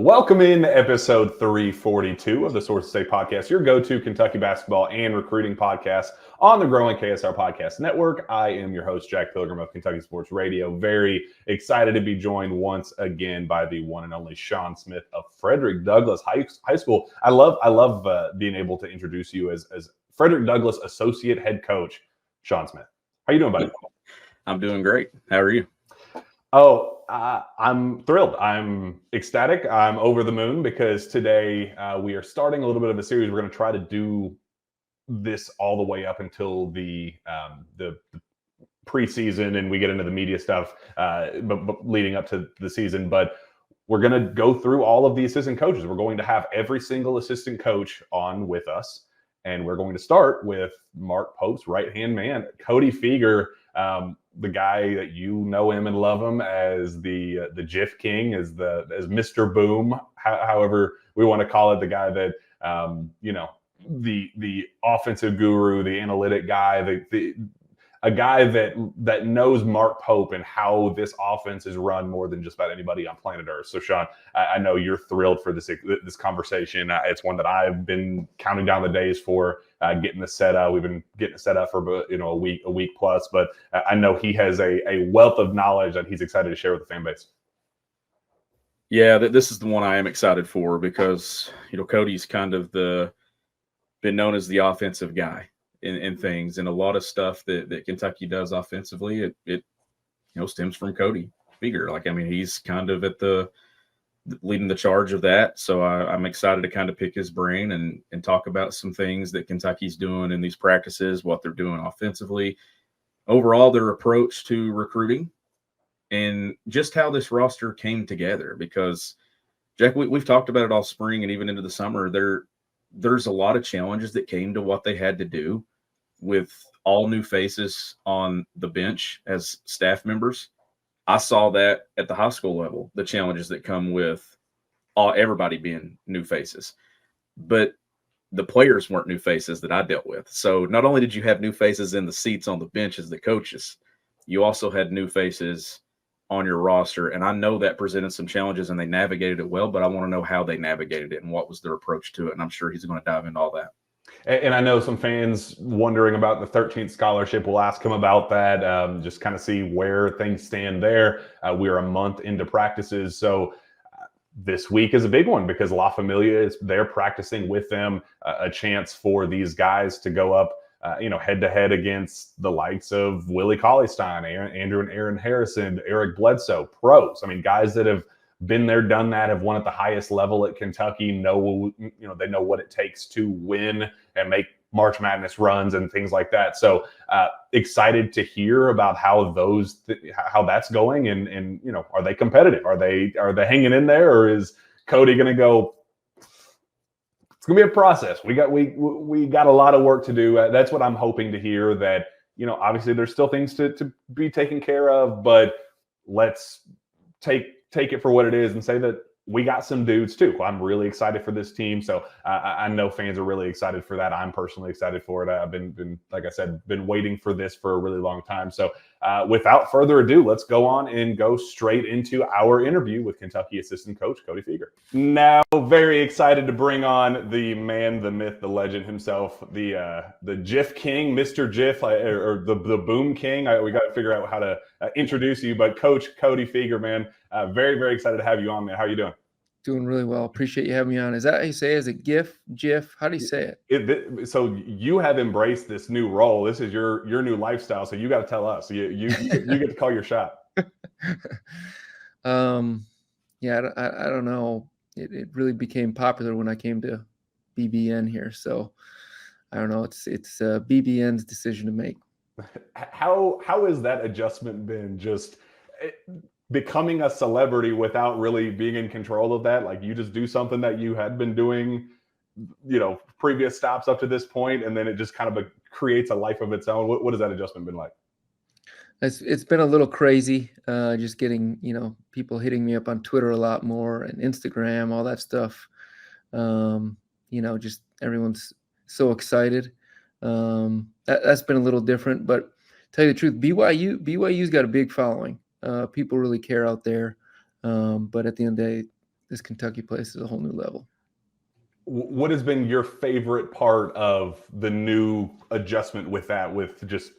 Welcome in to episode 342 of the Sources Say podcast, your go-to Kentucky basketball and recruiting podcast on the growing KSR Podcast Network. I am your host, Jack Pilgrim of Kentucky Sports Radio. Very excited to be joined once again by the one and only Shawn Smith of Frederick Douglass High School. I love being able to introduce you as Frederick Douglass Associate Head Coach, Shawn Smith. How you doing, buddy? I'm doing great. How are you? I'm thrilled. I'm ecstatic. I'm over the moon because today we are starting a little bit of a series. We're going to try to do this all the way up until the preseason, and we get into the media stuff, but leading up to the season. But we're going to go through all of the assistant coaches. We're going to have every single assistant coach on with us, and we're going to start with Mark Pope's right-hand man, Cody Fueger. The guy that you know him and love him as the GIF King, as Mr. Boom, however we want to call it, the guy that the offensive guru, the analytic guy, a guy that knows Mark Pope and how this offense is run more than just about anybody on planet Earth. So, Shawn, I know you're thrilled for this conversation. It's one that I've been counting down the days for getting this set up. We've been getting it set up for a week plus, but I know he has a wealth of knowledge that he's excited to share with the fan base. Yeah, this is the one I am excited for because Cody's kind of been known as the offensive guy in things, and a lot of stuff that Kentucky does offensively, it stems from Cody Fueger. He's kind of at the leading the charge of that. So I'm excited to kind of pick his brain and talk about some things that Kentucky's doing in these practices, what they're doing offensively, overall their approach to recruiting, and just how this roster came together. Because, Jack, we've talked about it all spring and even into the summer. There's a lot of challenges that came to what they had to do with all new faces on the bench as staff members. I saw that at the high school level, the challenges that come with everybody being new faces. But the players weren't new faces that I dealt with. So not only did you have new faces in the seats on the bench as the coaches, you also had new faces on your roster. And I know that presented some challenges and they navigated it well, but I want to know how they navigated it and what was their approach to it. And I'm sure he's going to dive into all that. And I know some fans wondering about the 13th scholarship. We'll ask him about that, just kind of see where things stand there. We're a month into practices. So this week is a big one because La Familia is there practicing with them, a chance for these guys to go up, head to head against the likes of Willie Cauley-Stein, Andrew and Aaron Harrison, Eric Bledsoe, pros. Guys that have been there, done that, have won at the highest level at Kentucky, they know what it takes to win and make March Madness runs and things like that. So excited to hear about how that's going and are they competitive? Are they hanging in there, or is Cody going to go? It's going to be a process. We got a lot of work to do. That's what I'm hoping to hear, that obviously there's still things to be taken care of, but let's take it for what it is and say that we got some dudes too. I'm really excited for this team. So I know fans are really excited for that. I'm personally excited for it. I've been, like I said, been waiting for this for a really long time. So without further ado, let's go on and go straight into our interview with Kentucky assistant coach Cody Fueger. Now, very excited to bring on the man, the myth, the legend himself, the GIF King, Mr. GIF, or the Boom King. We got to figure out how to introduce you, but Coach Cody Fueger, man, very, very excited to have you on, man. How are you doing? Doing really well. Appreciate you having me on. Is that how you say it? Is it GIF? How do you say it? So you have embraced this new role. This is your new lifestyle. So you got to tell us. You get to call your shot. Yeah, I don't know. It really became popular when I came to BBN here. So I don't know. It's BBN's decision to make. How has that adjustment been? Just becoming a celebrity without really being in control of that. Like, you just do something that you had been doing, previous stops up to this point, and then it just kind of creates a life of its own. What has that adjustment been like? It's been a little crazy, just getting, people hitting me up on Twitter a lot more and Instagram, all that stuff. Just everyone's so excited. That's been a little different, but tell you the truth, BYU's got a big following. People really care out there. But at the end of the day, this Kentucky place is a whole new level. What has been your favorite part of the new adjustment with that, with just,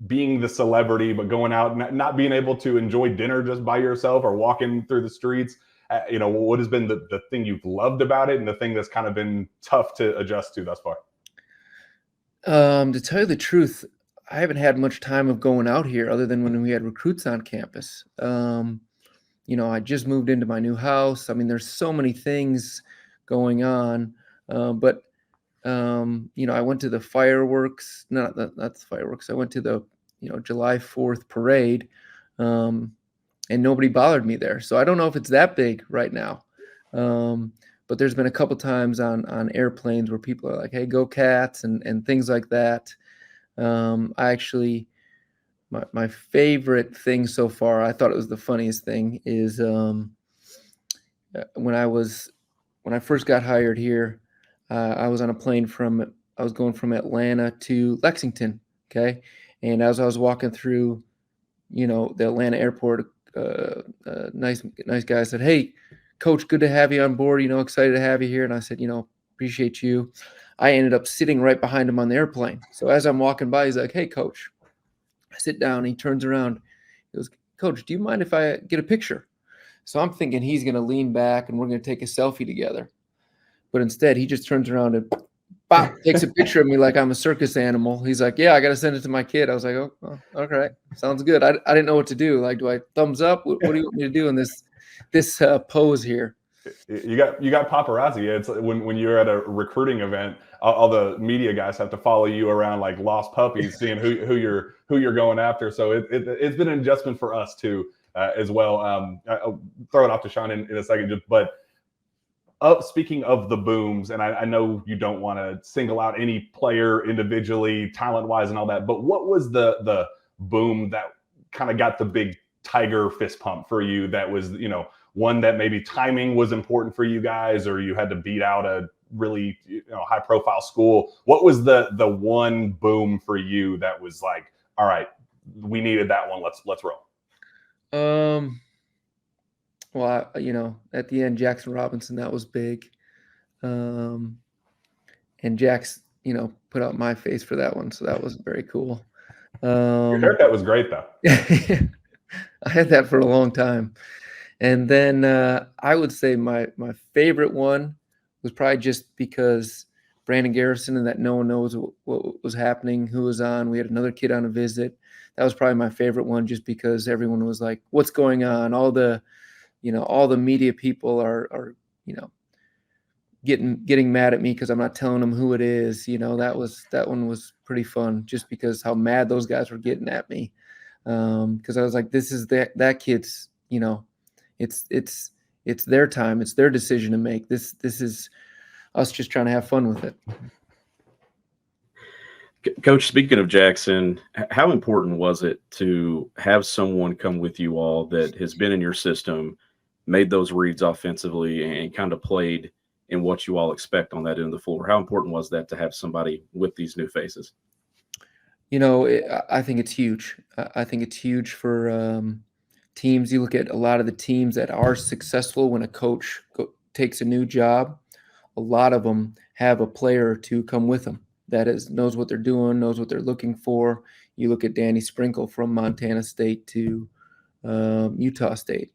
being the celebrity, but going out, not being able to enjoy dinner just by yourself or walking through the streets? What has been the thing you've loved about it and the thing that's kind of been tough to adjust to thus far? To tell you the truth, I haven't had much time of going out here other than when we had recruits on campus. I just moved into my new house. I mean, there's so many things going on. But I went to the fireworks, not the fireworks. I went to the, July 4th parade, and nobody bothered me there. So I don't know if it's that big right now. But there's been a couple times on airplanes where people are like, "Hey, go Cats," and things like that. My favorite thing so far, I thought it was the funniest thing, is when I first got hired here, I was on a plane I was going from Atlanta to Lexington. Okay. And as I was walking through, the Atlanta airport, nice guy said, "Hey, Coach, good to have you on board, excited to have you here." And I said, "Appreciate you." I ended up sitting right behind him on the airplane. So as I'm walking by, he's like, "Hey, Coach." I sit down, and he turns around. He goes, "Coach, do you mind if I get a picture?" So I'm thinking he's going to lean back and we're going to take a selfie together. But instead, he just turns around and takes a picture of me like I'm a circus animal. He's like, "Yeah, I got to send it to my kid." I was like, "Oh, okay. Sounds good." I didn't know what to do. Like, do I thumbs up? What do you want me to do in this pose here? You got paparazzi. It's when you're at a recruiting event, all the media guys have to follow you around like lost puppies, seeing who you're going after. So it's been an adjustment for us too, as well. I'll throw it off to Shawn in a second, but speaking of the booms, and I know you don't want to single out any player individually, talent wise, and all that, but what was the boom that kind of got the big tiger fist pump for you? That was, one that maybe timing was important for you guys, or you had to beat out a really high profile school. What was the one boom for you that was like, all right, we needed that one, let's roll? Well, at the end, Jackson Robinson, that was big. And Jax, put out my face for that one, so that was very cool. Your haircut was great though. I had that for a long time. And then I would say my favorite one was probably just because Brandon Garrison and that no one knows what was happening, who was on. We had another kid on a visit. That was probably my favorite one, just because everyone was like, "What's going on?" All the media people are getting mad at me because I'm not telling them who it is. That one was pretty fun, just because how mad those guys were getting at me. Because I was like, this is that kid's, it's their time, it's their decision to make. This is us just trying to have fun with it. Coach, speaking of Jackson, how important was it to have someone come with you all that has been in your system, made those reads offensively, and kind of played in what you all expect on that end of the floor? How important was that to have somebody with these new faces? I think it's huge. I think it's huge for teams. You look at a lot of the teams that are successful when a coach takes a new job, a lot of them have a player or two come with them that knows what they're doing, knows what they're looking for. You look at Danny Sprinkle from Montana State to Utah State.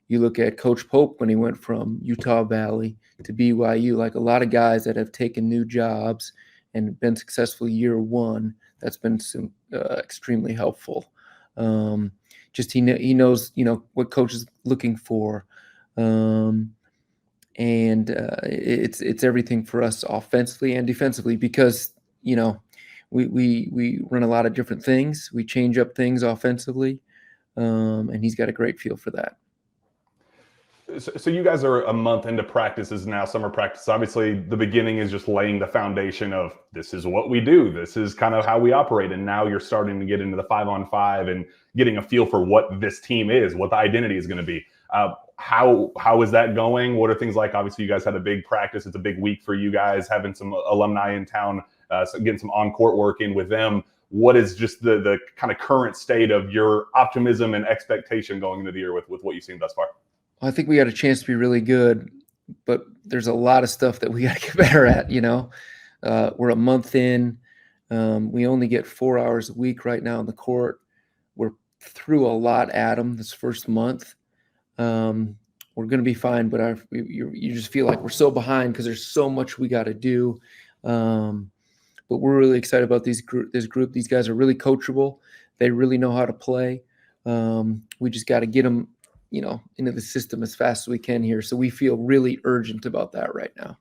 You look at Coach Pope when he went from Utah Valley to BYU. Like, a lot of guys that have taken new jobs and been successful year one, that's been extremely helpful. Just he knows what coach is looking for, and it's everything for us offensively and defensively, because we run a lot of different things. We change up things offensively, and he's got a great feel for that. So you guys are a month into practices now, summer practice. Obviously, the beginning is just laying the foundation of this is what we do. This is kind of how we operate. And now you're starting to get into the 5-on-5 and getting a feel for what this team is, what the identity is going to be. How is that going? What are things like? Obviously, you guys had a big practice. It's a big week for you guys, having some alumni in town, so getting some on-court work in with them. What is just the kind of current state of your optimism and expectation going into the year with what you've seen thus far? I think we got a chance to be really good, but there's a lot of stuff that we got to get better at. We're a month in. We only get 4 hours a week right now in the court. We're through a lot at them this first month. We're going to be fine, but you just feel like we're so behind because there's so much we got to do. But we're really excited about this group. These guys are really coachable. They really know how to play. We just got to get them, into the system as fast as we can here. So we feel really urgent about that right now.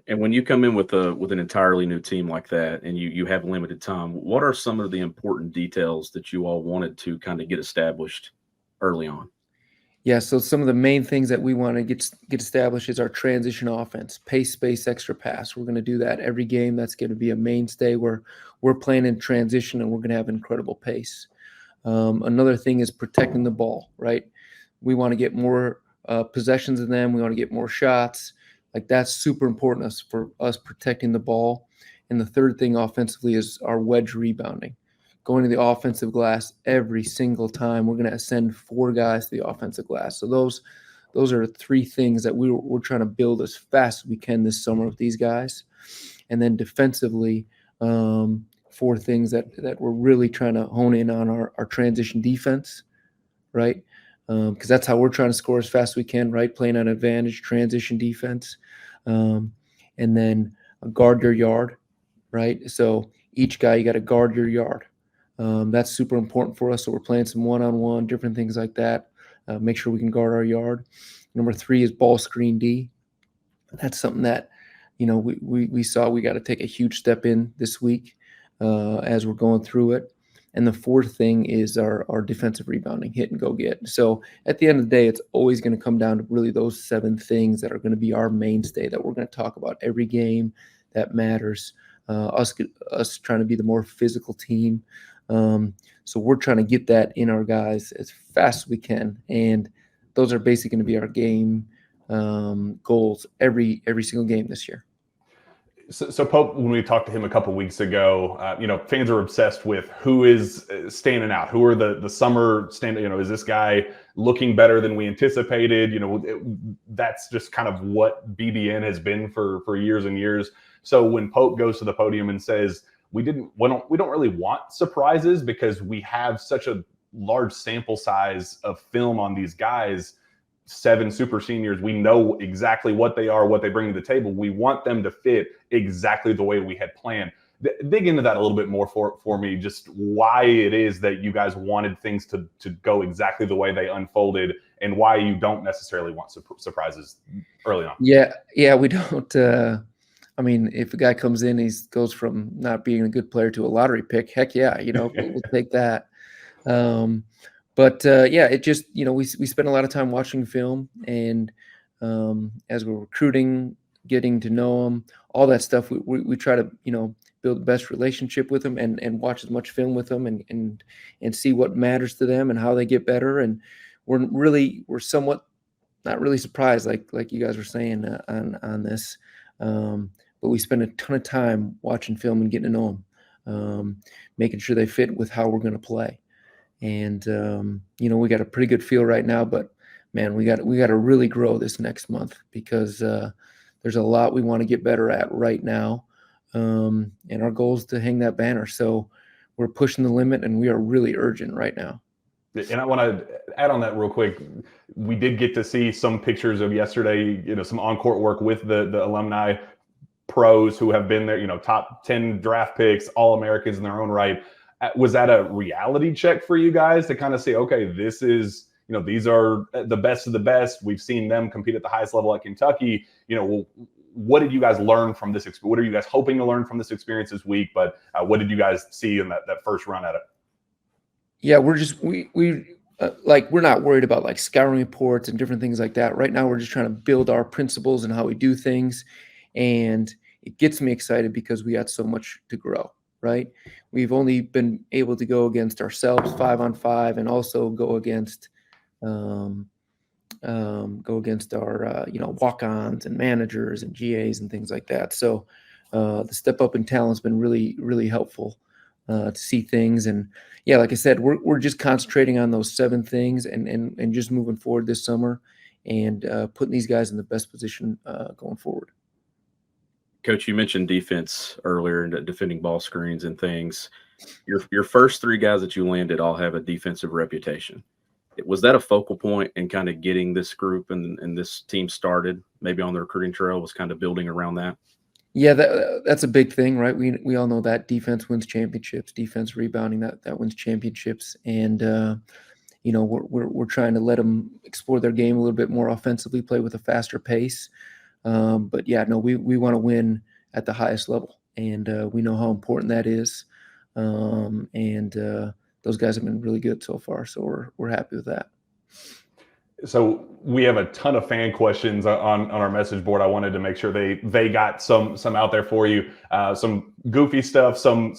And when you come in with an entirely new team like that, and you have limited time, what are some of the important details that you all wanted to kind of get established early on? Yeah, so some of the main things that we want to get established is our transition offense, pace, space, extra pass. We're going to do that every game. That's going to be a mainstay where we're playing in transition and we're going to have incredible pace. Another thing is protecting the ball, right? We want to get more possessions in them. We want to get more shots. Like that's super important for us protecting the ball. And the third thing offensively is our wedge rebounding. Going to the offensive glass every single time. We're going to send 4 guys to the offensive glass. So those are 3 things that we're trying to build as fast as we can this summer with these guys. And then defensively, 4 things that we're really trying to hone in on our transition defense, right? Because that's how we're trying to score as fast as we can, right? Playing on advantage, transition defense. And then guard your yard, right? So each guy, you got to guard your yard. That's super important for us. So we're playing some one-on-one, different things like that. Make sure we can guard our yard. Number 3 is ball screen D. That's something that, we saw we got to take a huge step in this week as we're going through it. And the 4th thing is our defensive rebounding, hit and go get. So at the end of the day, it's always going to come down to really those 7 things that are going to be our mainstay that we're going to talk about every game that matters. Us trying to be the more physical team. So we're trying to get that in our guys as fast as we can. And those are basically going to be our game goals every single game this year. So Pope, when we talked to him a couple weeks ago, fans are obsessed with who is standing out. Who are the summer stand? Is this guy looking better than we anticipated? That's just kind of what BBN has been for years and years. So when Pope goes to the podium and says, we don't really want surprises because we have such a large sample size of film on these guys, 7 super seniors. We know exactly what they are, what they bring to the table. We want them to fit exactly the way we had planned. Dig into that a little bit more for me, just why it is that you guys wanted things to go exactly the way they unfolded and why you don't necessarily want surprises early on. Yeah, we don't. If a guy comes in, he goes from not being a good player to a lottery pick, heck yeah, we'll take that. It just, we spend a lot of time watching film and as we're recruiting, getting to know them, all that stuff, we try to, build the best relationship with them and watch as much film with them and see what matters to them and how they get better. And we're somewhat not really surprised, like you guys were saying on this. But we spend a ton of time watching film and getting to know them, making sure they fit with how we're going to play. And, we got a pretty good feel right now, but man, we got to really grow this next month because there's a lot we want to get better at right now. And our goal is to hang that banner. So we're pushing the limit and we are really urgent right now. And I want to add on that real quick. We did get to see some pictures of yesterday, some on-court work with the alumni pros who have been there, top 10 draft picks, All-Americans in their own right. Was that a reality check for you guys to kind of say, okay, this is, these are the best of the best. We've seen them compete at the highest level at Kentucky. What did you guys learn from this? What are you guys hoping to learn from this experience this week? But what did you guys see in that first run at it? Yeah, we're not worried about like scouting reports and different things like that. Right now, we're just trying to build our principles and how we do things. And it gets me excited because we got so much to grow, right? We've only been able to go against ourselves 5-on-5 and also go against our, walk-ons and managers and GAs and things like that. So the step up in talent has been really, really helpful. to see things. And yeah, like I said, we're just concentrating on those 7 things and just moving forward this summer and putting these guys in the best position going forward. Coach, you mentioned defense earlier and defending ball screens and things. Your first 3 guys that you landed all have a defensive reputation. Was that a focal point in kind of getting this group and this team started, maybe on the recruiting trail, was kind of building around that? Yeah, that's a big thing, right? We all know that defense wins championships, defense rebounding that wins championships, and we're trying to let them explore their game a little bit more offensively, play with a faster pace. But yeah, no, we want to win at the highest level, and we know how important that is. Those guys have been really good so far, so we're happy with that. So we have a ton of fan questions on our message board. I wanted to make sure they got some out there for you. Some goofy stuff, some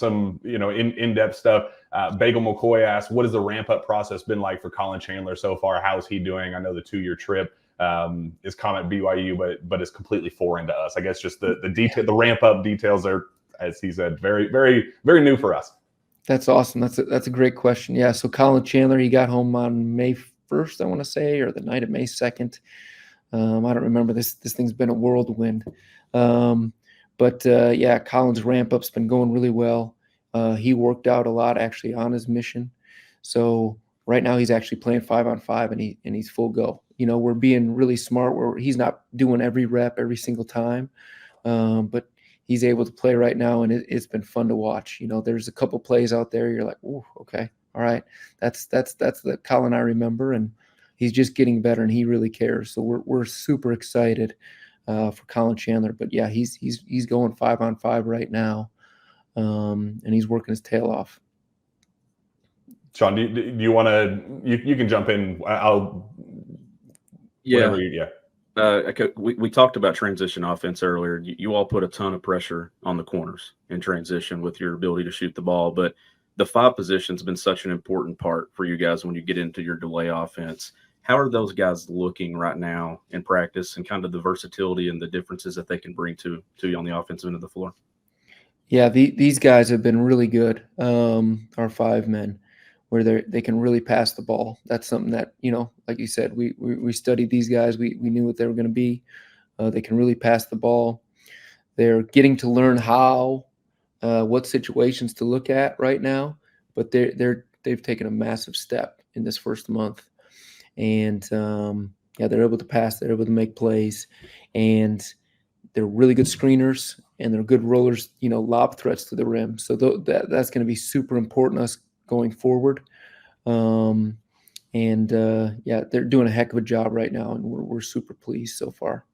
in-depth stuff. Bagel McCoy asked, what has the ramp-up process been like for Colin Chandler so far? How is he doing? I know the 2-year trip is common at BYU, but it's completely foreign to us. I guess just the detail, the ramp-up details are, as he said, very, very, very new for us. That's awesome. That's a great question. Yeah, so Colin Chandler, he got home on May 1st, I want to say, or the night of May 2nd. I don't remember. This thing's been a whirlwind. Yeah, Colin's ramp-up's been going really well. He worked out a lot actually on his mission. So right now he's actually playing 5-on-5 and he's full go. We're being really smart where he's not doing every rep every single time. But he's able to play right now, and it's been fun to watch. There's a couple plays out there you're like, "Ooh, okay. All right, that's the Colin I remember," and he's just getting better, and he really cares. So we're super excited for Colin Chandler. But yeah, he's going 5-on-5 right now, and he's working his tail off. Shawn, do you want to? You can jump in. We talked about transition offense earlier. You all put a ton of pressure on the corners in transition with your ability to shoot the ball, but the 5 position's been such an important part for you guys when you get into your delay offense. How are those guys looking right now in practice, and kind of the versatility and the differences that they can bring to you on the offensive end of the floor? Yeah, these guys have been really good. Our 5 men, where they can really pass the ball. That's something that, like you said, we studied these guys. We knew what they were going to be. They can really pass the ball. They're getting to learn what situations to look at right now, but they've taken a massive step in this first month, and they're able to pass, they're able to make plays, and they're really good screeners, and they're good rollers, lob threats to the rim. So that's going to be super important to us going forward. They're doing a heck of a job right now, and we're super pleased so far.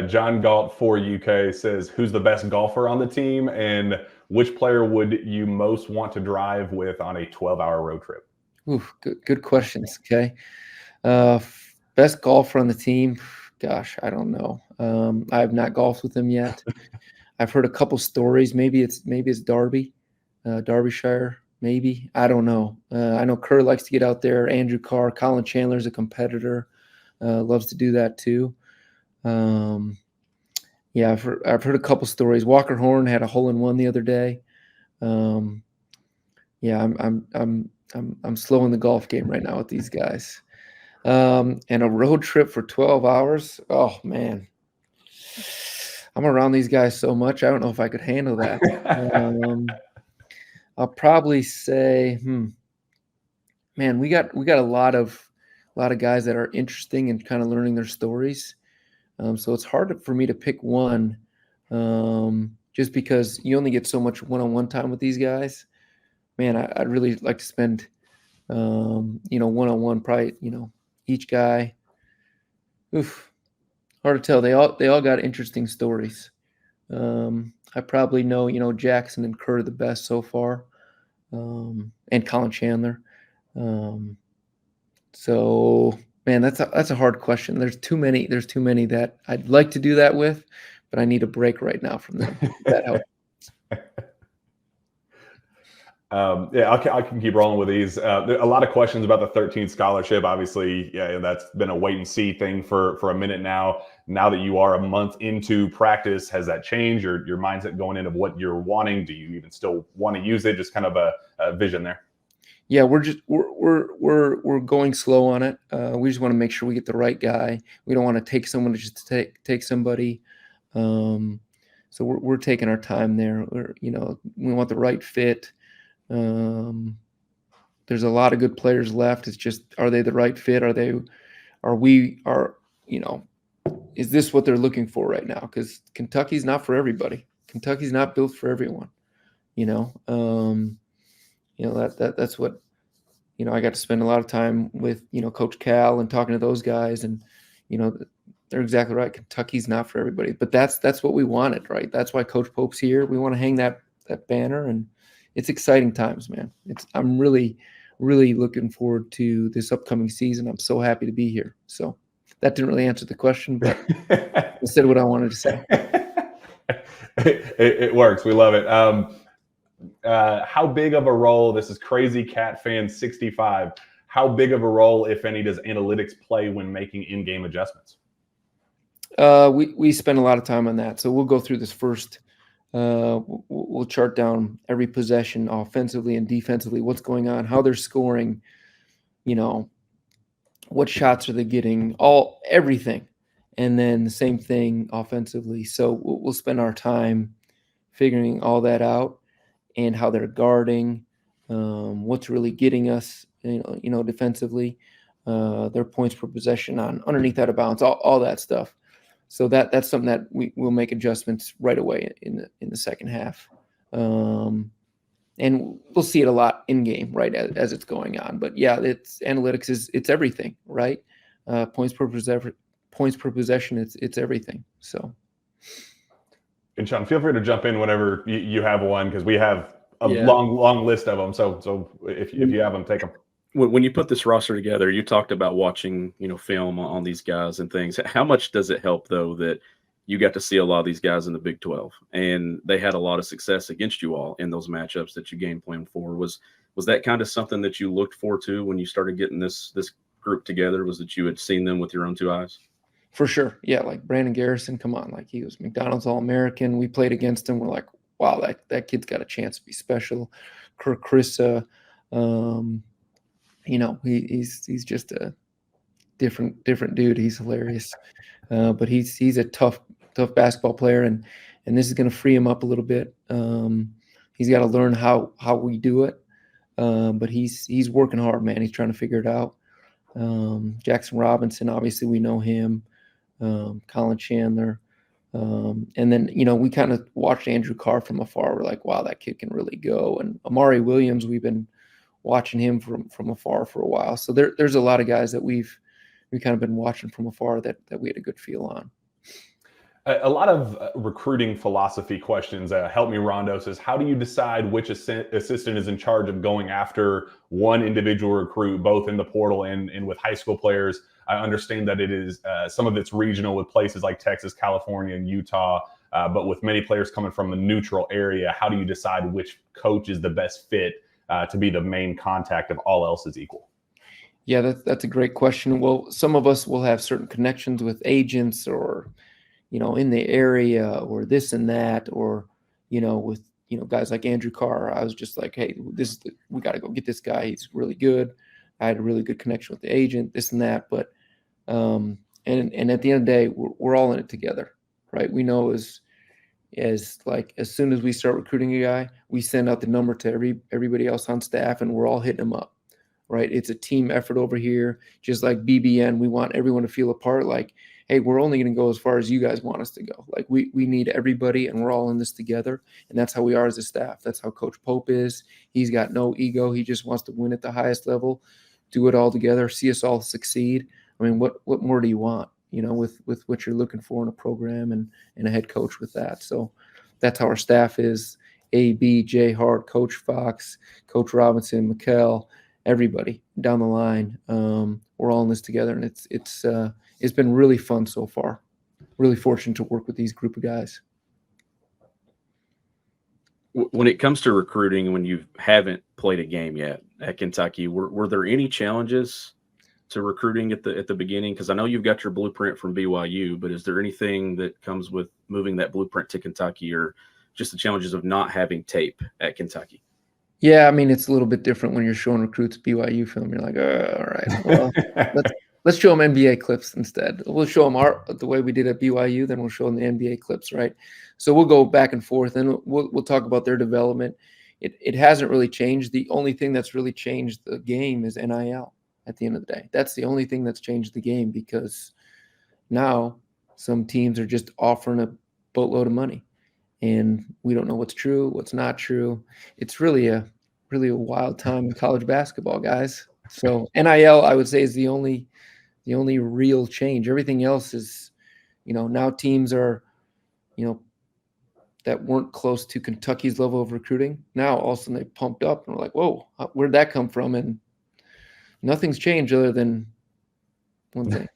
John Galt for UK says, who's the best golfer on the team, and which player would you most want to drive with on a 12-hour road trip? Ooh, good questions. Okay. Best golfer on the team. Gosh, I don't know. I have not golfed with him yet. I've heard a couple stories. Maybe it's Derby, Derbyshire. Maybe. I don't know. I know Kerr likes to get out there. Andrew Carr, Colin Chandler's a competitor. Loves to do that too. I've heard a couple stories. Walker Horn had a hole-in-one the other day. I'm slow in the golf game right now with these guys. And a road trip for 12 hours. Oh man, I'm around these guys so much. I don't know if I could handle that. I'll probably say, man, we got a lot of guys that are interesting and kind of learning their stories. So it's hard for me to pick one, just because you only get so much one-on-one time with these guys. Man, I'd really like to spend, one-on-one, probably, each guy. Oof, hard to tell. They all got interesting stories. I probably know, Jackson and Kerr the best so far, and Colin Chandler. So man, that's a hard question. There's too many that I'd like to do that with, but I need a break right now from them. That helps. Yeah, I can keep rolling with these. There are a lot of questions about the 13th scholarship. Obviously, yeah, that's been a wait and see thing for a minute now. Now that you are a month into practice, has that changed your mindset going into what you're wanting? Do you even still want to use it? Just kind of a vision there. Yeah, we're going slow on it. We just want to make sure we get the right guy. We don't want to take someone to just take somebody. So we're taking our time there. We want the right fit. There's a lot of good players left. It's just, are they the right fit? Is this what they're looking for right now? Because Kentucky's not for everybody. Kentucky's not built for everyone. That's what, I got to spend a lot of time with, Coach Cal and talking to those guys, and, they're exactly right. Kentucky's not for everybody, but that's what we wanted, right? That's why Coach Pope's here. We want to hang that banner, and it's exciting times, man. I'm really, really looking forward to this upcoming season. I'm so happy to be here. So that didn't really answer the question, but I said what I wanted to say. It works. We love it. How big of a role, this is Crazy Cat Fan 65, how big of a role, if any, does analytics play when making in-game adjustments? We spend a lot of time on that. So we'll go through this first. We'll chart down every possession offensively and defensively, what's going on, how they're scoring, what shots are they getting, everything. And then the same thing offensively. So we'll spend our time figuring all that out, and how they're guarding, what's really getting us, defensively, their points per possession on underneath, out of bounds, all that stuff. So that's something that we'll make adjustments right away in the second half, and we'll see it a lot in game, right, as it's going on. But yeah, it's analytics it's everything, right? Points per possession, it's everything. So. And Shawn, feel free to jump in whenever you have one, because we have a long list of them. So if you have them, take them. When you put this roster together, you talked about watching, film on these guys and things. How much does it help, though, that you got to see a lot of these guys in the Big 12, and they had a lot of success against you all in those matchups that you game planned for? Was that kind of something that you looked forward to when you started getting this group together? Was that you had seen them with your own two eyes? For sure. Yeah, like Brandon Garrison, come on. Like, he was McDonald's All-American. We played against him. We're like, wow, that kid's got a chance to be special. Kirk Krissa, he's just a different dude. He's hilarious. But he's a tough basketball player, and this is going to free him up a little bit. He's got to learn how we do it. But he's working hard, man. He's trying to figure it out. Jackson Robinson, obviously we know him. Colin Chandler. And then, we kind of watched Andrew Carr from afar. We're like, wow, that kid can really go. And Amari Williams, we've been watching him from afar for a while. So there's a lot of guys that we've kind of been watching from afar that we had a good feel on. A lot of recruiting philosophy questions. Help me, Rondo says, how do you decide which assistant is in charge of going after one individual recruit, both in the portal and with high school players? I understand that it is some of it's regional with places like Texas, California, and Utah, but with many players coming from a neutral area, how do you decide which coach is the best fit to be the main contact if all else is equal? Yeah, that's a great question. Well, some of us will have certain connections with agents, or in the area, or this and that, or with guys like Andrew Carr. I was just like, hey, we got to go get this guy. He's really good. I had a really good connection with the agent, this and that. But and at the end of the day, we're all in it together, right? We know as soon as we start recruiting a guy, we send out the number to everybody else on staff, and we're all hitting them up, right? It's a team effort over here. Just like BBN, we want everyone to feel a part. Like, hey, we're only going to go as far as you guys want us to go. Like, we need everybody, and we're all in this together. And that's how we are as a staff. That's how Coach Pope is. He's got no ego. He just wants to win at the highest level, do it all together, see us all succeed. I mean, what more do you want, with what you're looking for in a program and a head coach with that? So that's how our staff is. AB, Jay Hart, Coach Fox, Coach Robinson, Mikkel, everybody down the line. We're all in this together, and it's been really fun so far. Really fortunate to work with these group of guys. When it comes to recruiting, when you haven't played a game yet at Kentucky, were there any challenges to recruiting at the beginning? Because I know you've got your blueprint from BYU, but is there anything that comes with moving that blueprint to Kentucky, or just the challenges of not having tape at Kentucky? Yeah, I mean, it's a little bit different when you're showing recruits BYU film. You're like, all right, well, let's show them NBA clips instead. We'll show them the way we did at BYU, then we'll show them the NBA clips, right? So we'll go back and forth, and we'll talk about their development. It hasn't really changed. The only thing that's really changed the game is NIL at the end of the day. That's the only thing that's changed the game, because now some teams are just offering a boatload of money, and we don't know what's true, what's not true. It's really a wild time in college basketball, guys. So NIL, I would say, is the only real change. Everything else is, now teams are, that weren't close to Kentucky's level of recruiting. Now all of a sudden they pumped up and we're like, whoa, where'd that come from? And nothing's changed other than one thing.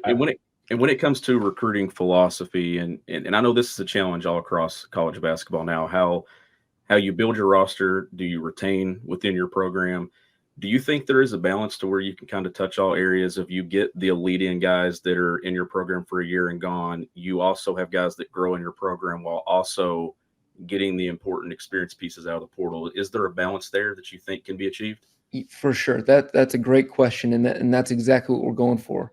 And when it comes to recruiting philosophy, and I know this is a challenge all across college basketball now, how you build your roster, do you retain within your program? Do you think there is a balance to where you can kind of touch all areas? If you get the elite in guys that are in your program for a year and gone, you also have guys that grow in your program while also getting the important experience pieces out of the portal. Is there a balance there that you think can be achieved? For sure. That's a great question. And that's exactly what we're going for.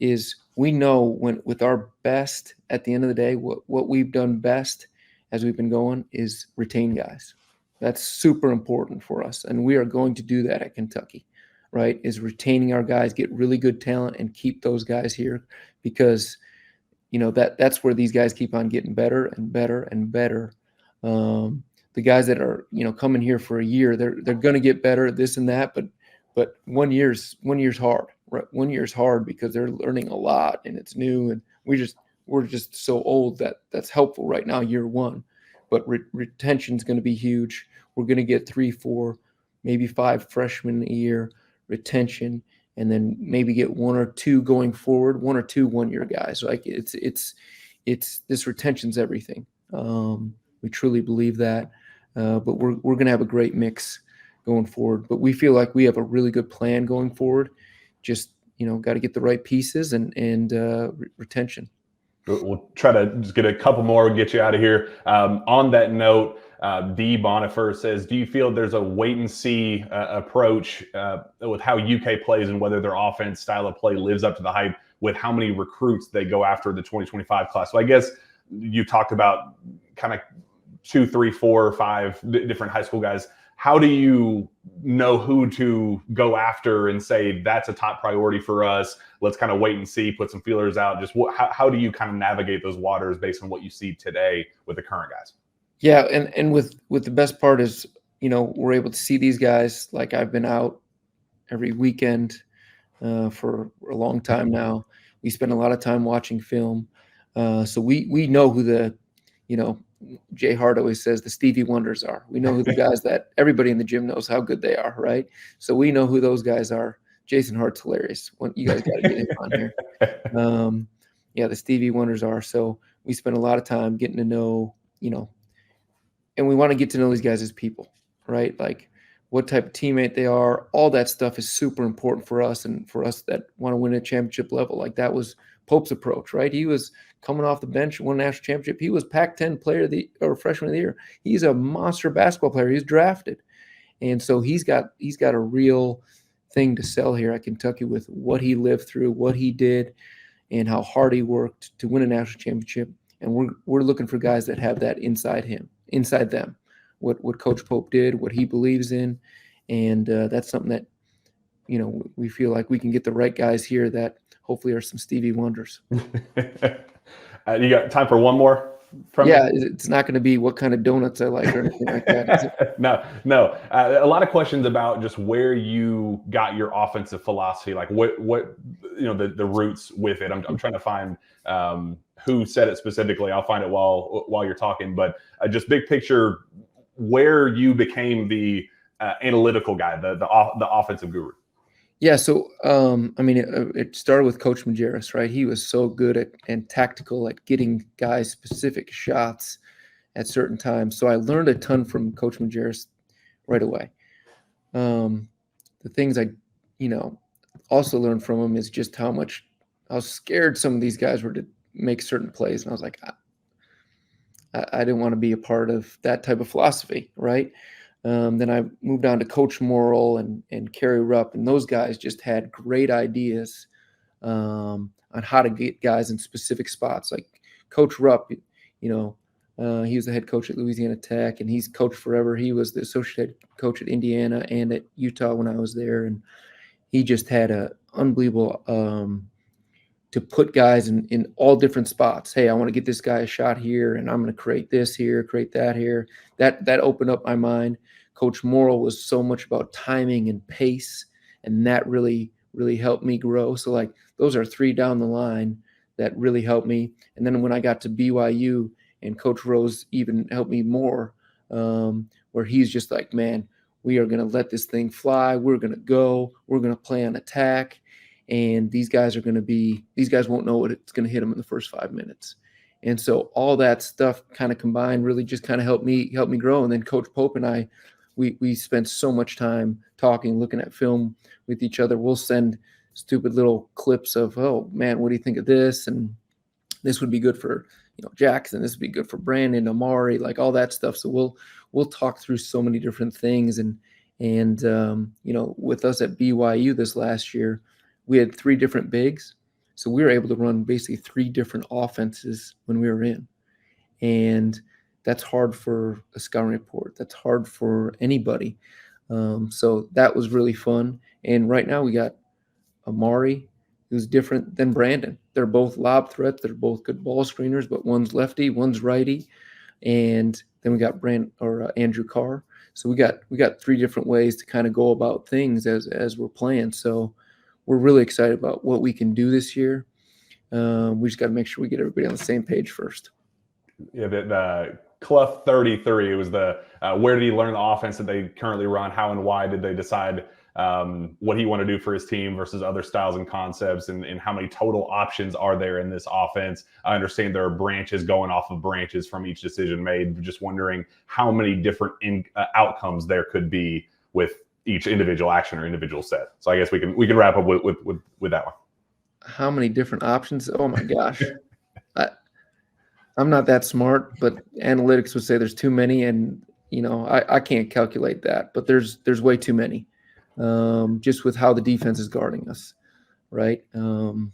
Is we know with our best, at the end of the day, what we've done best as we've been going is retain guys. That's super important for us. And we are going to do that at Kentucky, right? Is retaining our guys, get really good talent, and keep those guys here, because, that's where these guys keep on getting better and better and better. The guys that are, coming here for a year, they're going to get better at this and that, but 1 year's hard, right? 1 year's hard because they're learning a lot and it's new, and we're just so old that's helpful right now, year one. But retention is going to be huge. We're going to get 3, 4, maybe 5 freshmen a year retention, and then maybe get 1 or 2 going forward, 1 or 2 1-year guys. Like it's this retention's everything. We truly believe that, but we're going to have a great mix going forward. But we feel like we have a really good plan going forward. Just got to get the right pieces and retention. We'll try to just get a couple more and get you out of here. On that note, D. Bonifer says, do you feel there's a wait and see approach with how UK plays and whether their offense style of play lives up to the hype with how many recruits they go after the 2025 class? So I guess you talked about kind of 2, 3, 4, 5 different high school guys. How do you know who to go after and say that's a top priority for us? Let's kind of wait and see, put some feelers out. Just how do you kind of navigate those waters based on what you see today with the current guys? Yeah, and with the best part is, we're able to see these guys. Like, I've been out every weekend for a long time now. We spend a lot of time watching film, so we know who the, Jay Hart always says the Stevie Wonders are. We know who the guys that everybody in the gym knows how good they are, right? So we know who those guys are. Jason Hart's hilarious. You guys got to get him on here. Yeah, the Stevie Wonders are. So we spend a lot of time getting to know, and we want to get to know these guys as people, right? Like what type of teammate they are. All that stuff is super important for us, and for us that want to win a championship level. Like that was Pope's approach, right? He was coming off the bench, won a national championship. He was Pac-10 player of the or freshman of the year. He's a monster basketball player. He's drafted, and so he's got a real thing to sell here at Kentucky with what he lived through, what he did, and how hard he worked to win a national championship. And we're looking for guys that have that inside them, what Coach Pope did, what he believes in, and that's something that we feel like we can get the right guys here that hopefully are some Stevie Wonders. You got time for one more? It's not going to be what kind of donuts I like or anything like that. No. A lot of questions about just where you got your offensive philosophy, like what the roots with it. I'm trying to find who said it specifically. I'll find it while you're talking, but just big picture, where you became the analytical guy, the offensive guru. Yeah, so it started with Coach Majerus, right? He was so good and tactical at getting guys specific shots at certain times. So I learned a ton from Coach Majerus right away. The things I, also learned from him is just how scared some of these guys were to make certain plays. And I was like, I didn't want to be a part of that type of philosophy, right? Then I moved on to Coach Morrill and Kerry Rupp, and those guys just had great ideas on how to get guys in specific spots. Like Coach Rupp, he was the head coach at Louisiana Tech, and he's coached forever. He was the associate head coach at Indiana and at Utah when I was there, and he just had a unbelievable to put guys in all different spots. Hey, I want to get this guy a shot here, and I'm going to create this here, create that here. That opened up my mind. Coach Morrill was so much about timing and pace, and that really, really helped me grow. So, like, those are 3 down the line that really helped me. And then when I got to BYU, and Coach Rose even helped me more, where he's just like, man, we are going to let this thing fly. We're going to go. We're going to play on attack. And these guys won't know what it's going to hit them in the first 5 minutes. And so all that stuff kind of combined really just kind of helped me grow. And then Coach Pope and I, we spent so much time talking, looking at film with each other. We'll send stupid little clips of, oh man, what do you think of this? And this would be good for, Jackson. This would be good for Brandon, Amari, like all that stuff. So we'll talk through so many different things. And with us at BYU this last year, we had 3 different bigs. So we were able to run basically 3 different offenses when we were in. And that's hard for a scouting report. That's hard for anybody. So that was really fun. And right now we got Amari, who's different than Brandon. They're both lob threats. They're both good ball screeners, but one's lefty, one's righty. And then we got Andrew Carr. So we got 3 different ways to kind of go about things as we're playing. So we're really excited about what we can do this year. We just got to make sure we get everybody on the same page first. Yeah, the Clough 33 was the where did he learn the offense that they currently run? How and why did they decide what he want to do for his team versus other styles and concepts, and how many total options are there in this offense? I understand there are branches going off of branches from each decision made. Just wondering how many different outcomes there could be with each individual action or individual set. So I guess we can wrap up with that one. How many different options? Oh my gosh. I'm not that smart, but analytics would say there's too many, and I can't calculate that, but there's way too many, just with how the defense is guarding us, right? That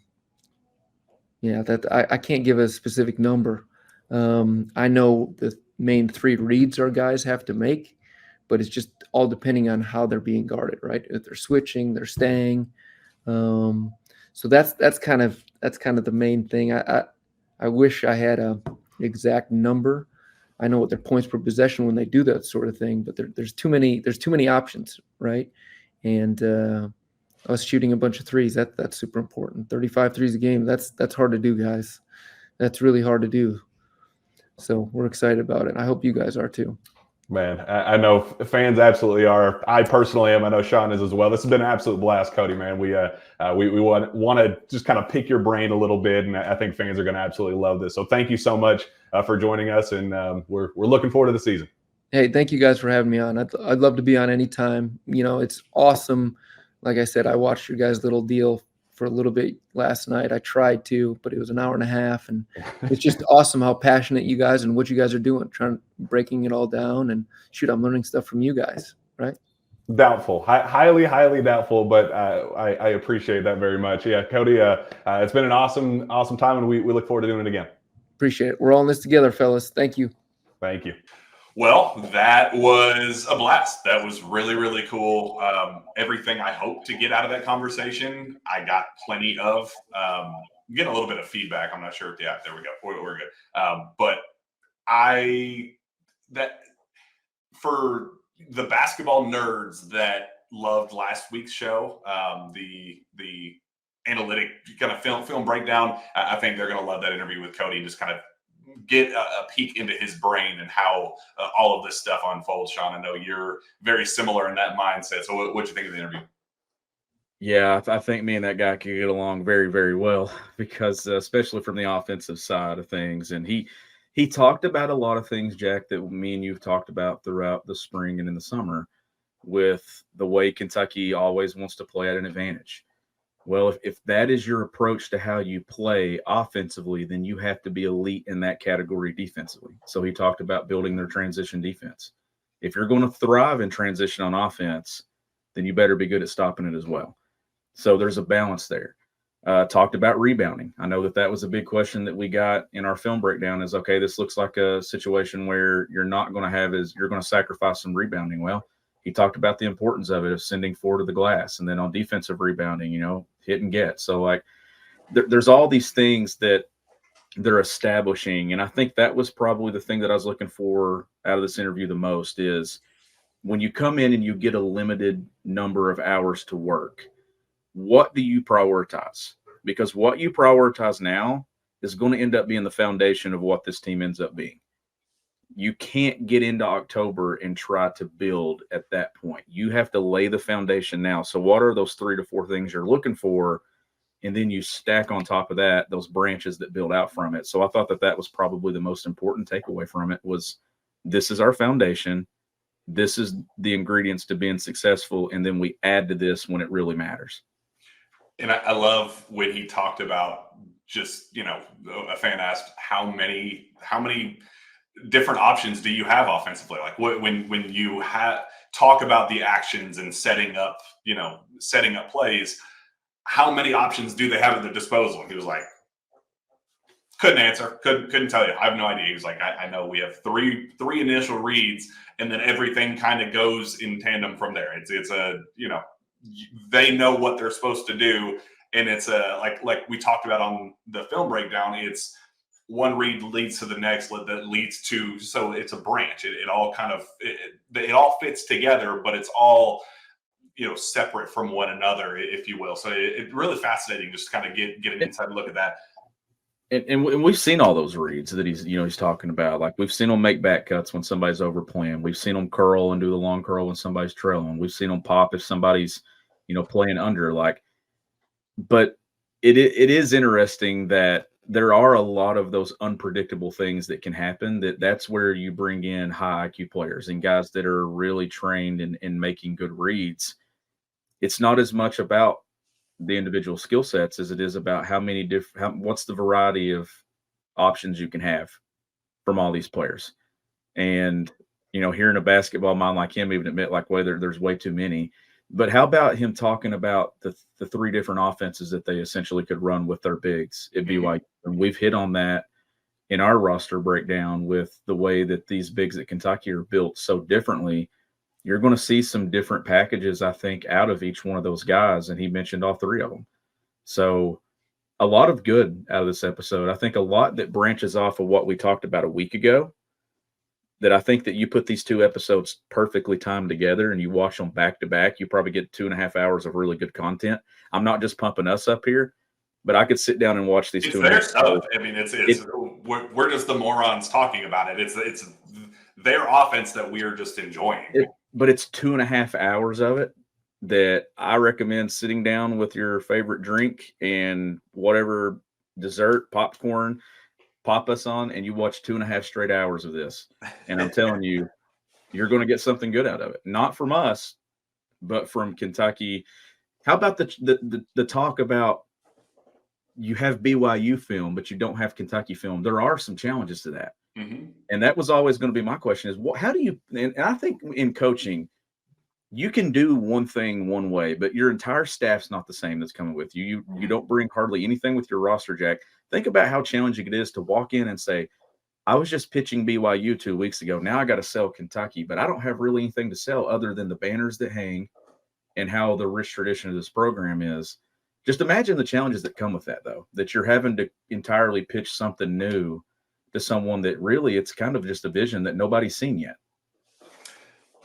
I can't give a specific number. I know the main 3 reads our guys have to make, but it's just all depending on how they're being guarded, right? If they're switching, they're staying. So that's kind of the main thing. I wish I had an exact number. I know what their points per possession when they do that sort of thing, but there's too many options, right? And us shooting a bunch of threes, that's super important. 35 threes a game, that's hard to do, guys. That's really hard to do. So we're excited about it. I hope you guys are too. Man, I know fans absolutely are. I personally am. I know Shawn is as well. This has been an absolute blast, Cody, man. We want to just kind of pick your brain a little bit, and I think fans are going to absolutely love this. So thank you so much for joining us, and we're looking forward to the season. Hey, thank you guys for having me on. I'd love to be on anytime. It's awesome. Like I said, I watched your guys' little deal for a little bit last night. I tried to, but it was an hour and a half, and it's just awesome how passionate you guys and what you guys are doing, breaking it all down. And shoot, I'm learning stuff from you guys, right? Doubtful, highly doubtful, but I appreciate that very much. Yeah, Cody, it's been an awesome time, and we look forward to doing it again. Appreciate it. We're all in this together, fellas. Thank you. Thank you. Well, that was a blast. That was really, really cool. Everything I hoped to get out of that conversation, I got plenty of. Getting a little bit of feedback. I'm not sure. Yeah, there we go. We're good. But for the basketball nerds that loved last week's show, the analytic kind of film breakdown, I think they're going to love that interview with Cody and just kind of get a peek into his brain and how all of this stuff unfolds. Shawn, I know you're very similar in that mindset. So what do you think of the interview? Yeah, I think me and that guy could get along very, very well because especially from the offensive side of things. And he he talked about a lot of things, Jack, that me and you've talked about throughout the spring and in the summer with the way Kentucky always wants to play at an advantage. Well, if that is your approach to how you play offensively, then you have to be elite in that category defensively. So he talked about building their transition defense. If you're going to thrive in transition on offense, then you better be good at stopping it as well. So there's a balance there. Talked about rebounding. I know that was a big question that we got in our film breakdown is, okay, this looks like a situation where you're not going to you're going to sacrifice some rebounding. Well, he talked about the importance of it, of sending forward to the glass. And then on defensive rebounding, hit and get. So like there's all these things that they're establishing. And I think that was probably the thing that I was looking for out of this interview the most is when you come in and you get a limited number of hours to work, what do you prioritize? Because what you prioritize now is going to end up being the foundation of what this team ends up being. You can't get into October and try to build at that point. You have to lay the foundation now. So what are those 3 to 4 things you're looking for? And then you stack on top of that those branches that build out from it. So I thought that was probably the most important takeaway from it was this is our foundation. This is the ingredients to being successful. And then we add to this when it really matters. And I love when he talked about just, a fan asked how many different options do you have offensively? Like when you talk about the actions and setting up plays, how many options do they have at their disposal? And he was like, couldn't answer, couldn't tell you. I have no idea. He was like, I know we have three initial reads, and then everything kind of goes in tandem from there. It's a they know what they're supposed to do, and it's like we talked about on the film breakdown. It's one read leads to the next that leads to, so it's a branch. It all kind of it all fits together, but it's all separate from one another, if you will. So it's really fascinating just kind of get an inside look at that. And we've seen all those reads that he's talking about. Like we've seen them make back cuts when somebody's overplaying. We've seen them curl and do the long curl when somebody's trailing. We've seen them pop if somebody's playing under. But it is interesting that there are a lot of those unpredictable things that can happen. That's where you bring in high IQ players and guys that are really trained in making good reads. It's not as much about the individual skill sets as it is about what's the variety of options you can have from all these players. And, hearing a basketball mind like him even admit there's way too many, but how about him talking about the 3 different offenses that they essentially could run with their bigs at BYU? And we've hit on that in our roster breakdown with the way that these bigs at Kentucky are built so differently. You're going to see some different packages, I think, out of each one of those guys. And he mentioned all 3 of them. So a lot of good out of this episode. I think a lot that branches off of what we talked about a week ago, that I think that you put these 2 episodes perfectly timed together and you watch them back to back, you probably get 2.5 hours of really good content. I'm not just pumping us up here, but I could sit down and watch these 2 their stuff. I mean, we're just the morons talking about it. It's their offense that we are just enjoying. But it's 2.5 hours of it that I recommend sitting down with your favorite drink and whatever dessert, popcorn, pop us on, and you watch 2.5 straight hours of this. And I'm telling you, you're going to get something good out of it. Not from us, but from Kentucky. How about the talk about you have BYU film, but you don't have Kentucky film? There are some challenges to that. Mm-hmm. And that was always going to be my question is, how do you, and I think in coaching, you can do one thing one way, but your entire staff's not the same that's coming with you. You don't bring hardly anything with your roster, Jack. Think about how challenging it is to walk in and say, I was just pitching BYU 2 weeks ago. Now I got to sell Kentucky, but I don't have really anything to sell other than the banners that hang and how the rich tradition of this program is. Just imagine the challenges that come with that, though, that you're having to entirely pitch something new to someone that really it's kind of just a vision that nobody's seen yet.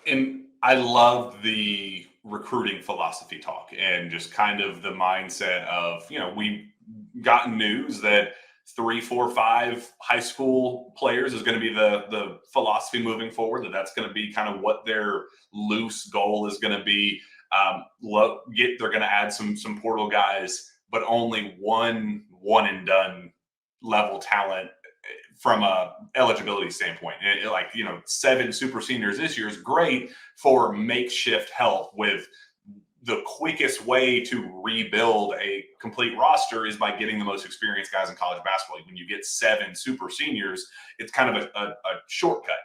And I love the recruiting philosophy talk and just kind of the mindset of, we've gotten news that 3, 4, 5 high school players is going to be the philosophy moving forward, that's going to be kind of what their loose goal is going to be. They're going to add some portal guys, but only one and done level talent from a eligibility standpoint. Like, 7 super seniors this year is great for makeshift help with the quickest way to rebuild a complete roster is by getting the most experienced guys in college basketball. When you get 7 super seniors, it's kind of a shortcut,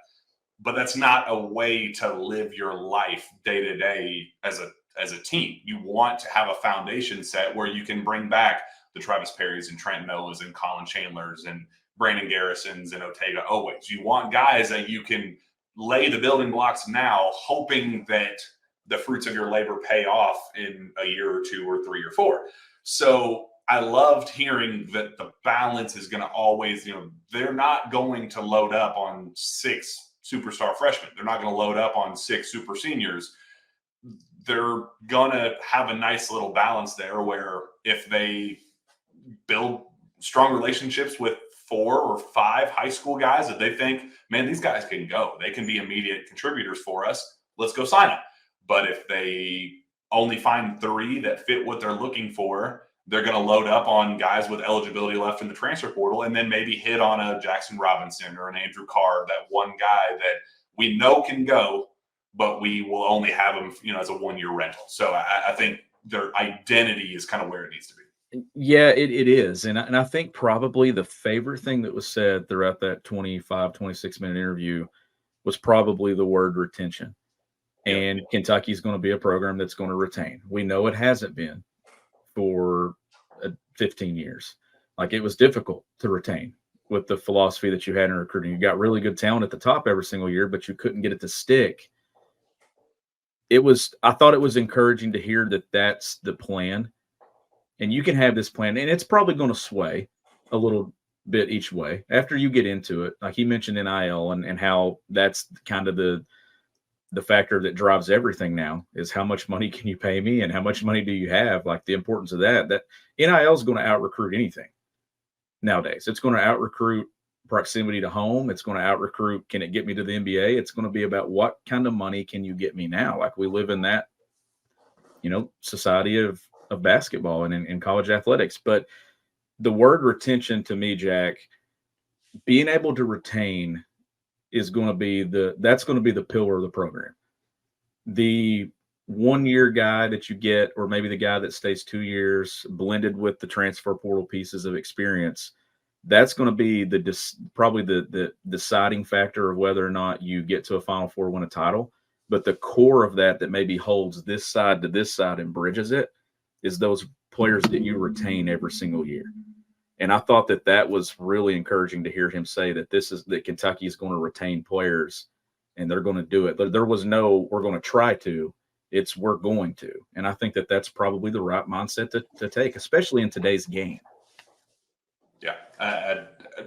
but that's not a way to live your life day to day as a team. You want to have a foundation set where you can bring back the Travis Perrys and Trent Noahs and Colin Chandlers and Brandon Garrisons and Otega Owens. You want guys that you can lay the building blocks now, hoping that the fruits of your labor pay off in a year or 2 or 3 or 4. So I loved hearing that the balance is going to always, they're not going to load up on 6 superstar freshmen. They're not going to load up on 6 super seniors. They're going to have a nice little balance there where if they build strong relationships with 4 or 5 high school guys that they think, man, these guys can go. They can be immediate contributors for us. Let's go sign them. But if they only find 3 that fit what they're looking for, they're going to load up on guys with eligibility left in the transfer portal and then maybe hit on a Jackson Robinson or an Andrew Carr, that one guy that we know can go, but we will only have him, as a 1-year rental. So I think their identity is kind of where it needs to be. Yeah, it is. And I think probably the favorite thing that was said throughout that 25, 26-minute interview was probably the word retention. And Kentucky's going to be a program that's going to retain. We know it hasn't been for 15 years. Like, it was difficult to retain with the philosophy that you had in recruiting. You got really good talent at the top every single year, but you couldn't get it to stick. I thought it was encouraging to hear that that's the plan. And you can have this plan, and it's probably going to sway a little bit each way after you get into it. Like he mentioned NIL and how that's kind of the factor that drives everything now is how much money can you pay me and how much money do you have? Like the importance of that NIL is going to out-recruit anything nowadays. It's going to out-recruit proximity to home. It's going to out-recruit, can it get me to the NBA? It's going to be about what kind of money can you get me now? Like we live in that, society of basketball and in college athletics. But the word retention to me, Jack, being able to retain is going to be that's going to be the pillar of the program. The 1-year guy that you get, or maybe the guy that stays 2 years blended with the transfer portal pieces of experience, that's going to be probably the deciding factor of whether or not you get to a Final Four, win a title. But the core of that maybe holds this side to this side and bridges it is those players that you retain every single year. And I thought that was really encouraging to hear him say that Kentucky is going to retain players and they're going to do it. There was no, we're going to try to, it's we're going to. And I think that's probably the right mindset to take, especially in today's game. Yeah, I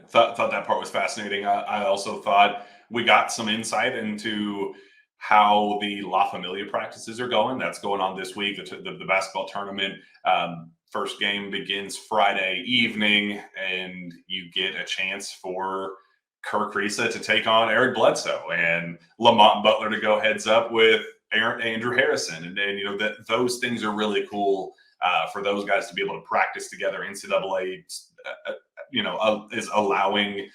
thought that part was fascinating. I also thought we got some insight into how the La Familia practices are going. That's going on this week. The basketball tournament first game begins Friday evening, and you get a chance for Kirk Risa to take on Eric Bledsoe and Lamont Butler to go heads up with Andrew Harrison. And that those things are really cool for those guys to be able to practice together. NCAA is allowing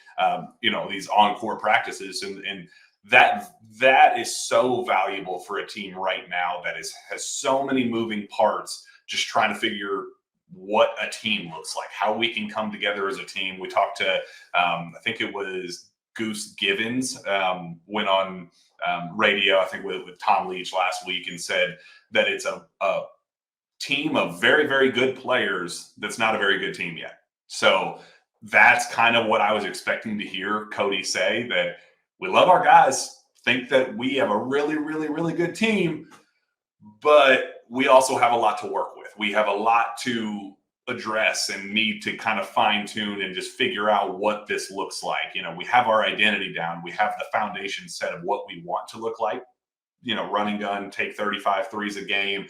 these on-court practices, and that is so valuable for a team right now that has so many moving parts, just trying to figure what a team looks like, how we can come together as a team. We talked to I think it was Goose Givens went on radio, I think with Tom Leach last week, and said that it's a team of very, very good players that's not a very good team yet. So that's kind of what I was expecting to hear Cody say, that we love our guys, think that we have a really, really, really good team, but we also have a lot to work with. We have a lot to address and need to kind of fine tune and just figure out what this looks like. We have our identity down. We have the foundation set of what we want to look like. Run and gun, take 35 threes a game,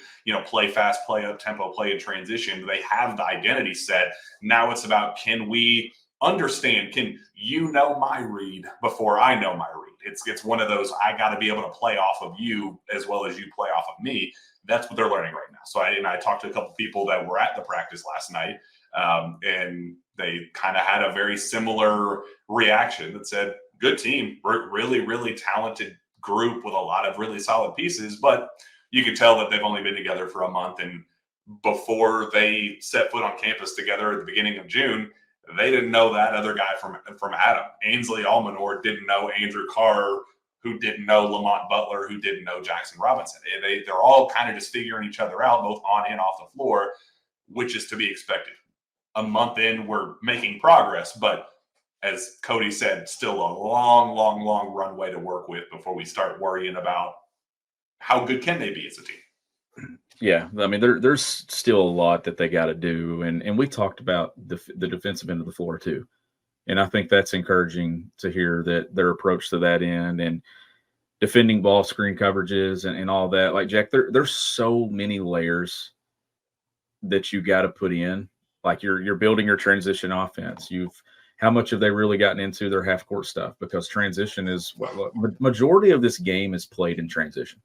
play fast, play up tempo, play in transition. They have the identity set. Now it's about, can we understand, can you know my read before I know my read? It's one of those, I got to be able to play off of you as well as you play off of me. That's what they're learning right now. So I talked to a couple people that were at the practice last night. And they kind of had a very similar reaction that said, good team, really, really talented group with a lot of really solid pieces, but you could tell that they've only been together for a month. And before they set foot on campus together at the beginning of June, they didn't know that other guy from Adam. Ainsley Almanor didn't know Andrew Carr, who didn't know Lamont Butler, who didn't know Jackson Robinson. They're all kind of just figuring each other out, both on and off the floor, which is to be expected. A month in, we're making progress, but as Cody said, still a long, long, long runway to work with before we start worrying about how good can they be as a team. Yeah, I mean, there's still a lot that they got to do, and we talked about the defensive end of the floor too, and I think that's encouraging to hear that their approach to that end and defending ball screen coverages and all that. Like, Jack, there's so many layers that you got to put in. Like, you're building your transition offense. How much have they really gotten into their half court stuff? Because transition is majority of this game is played in transition.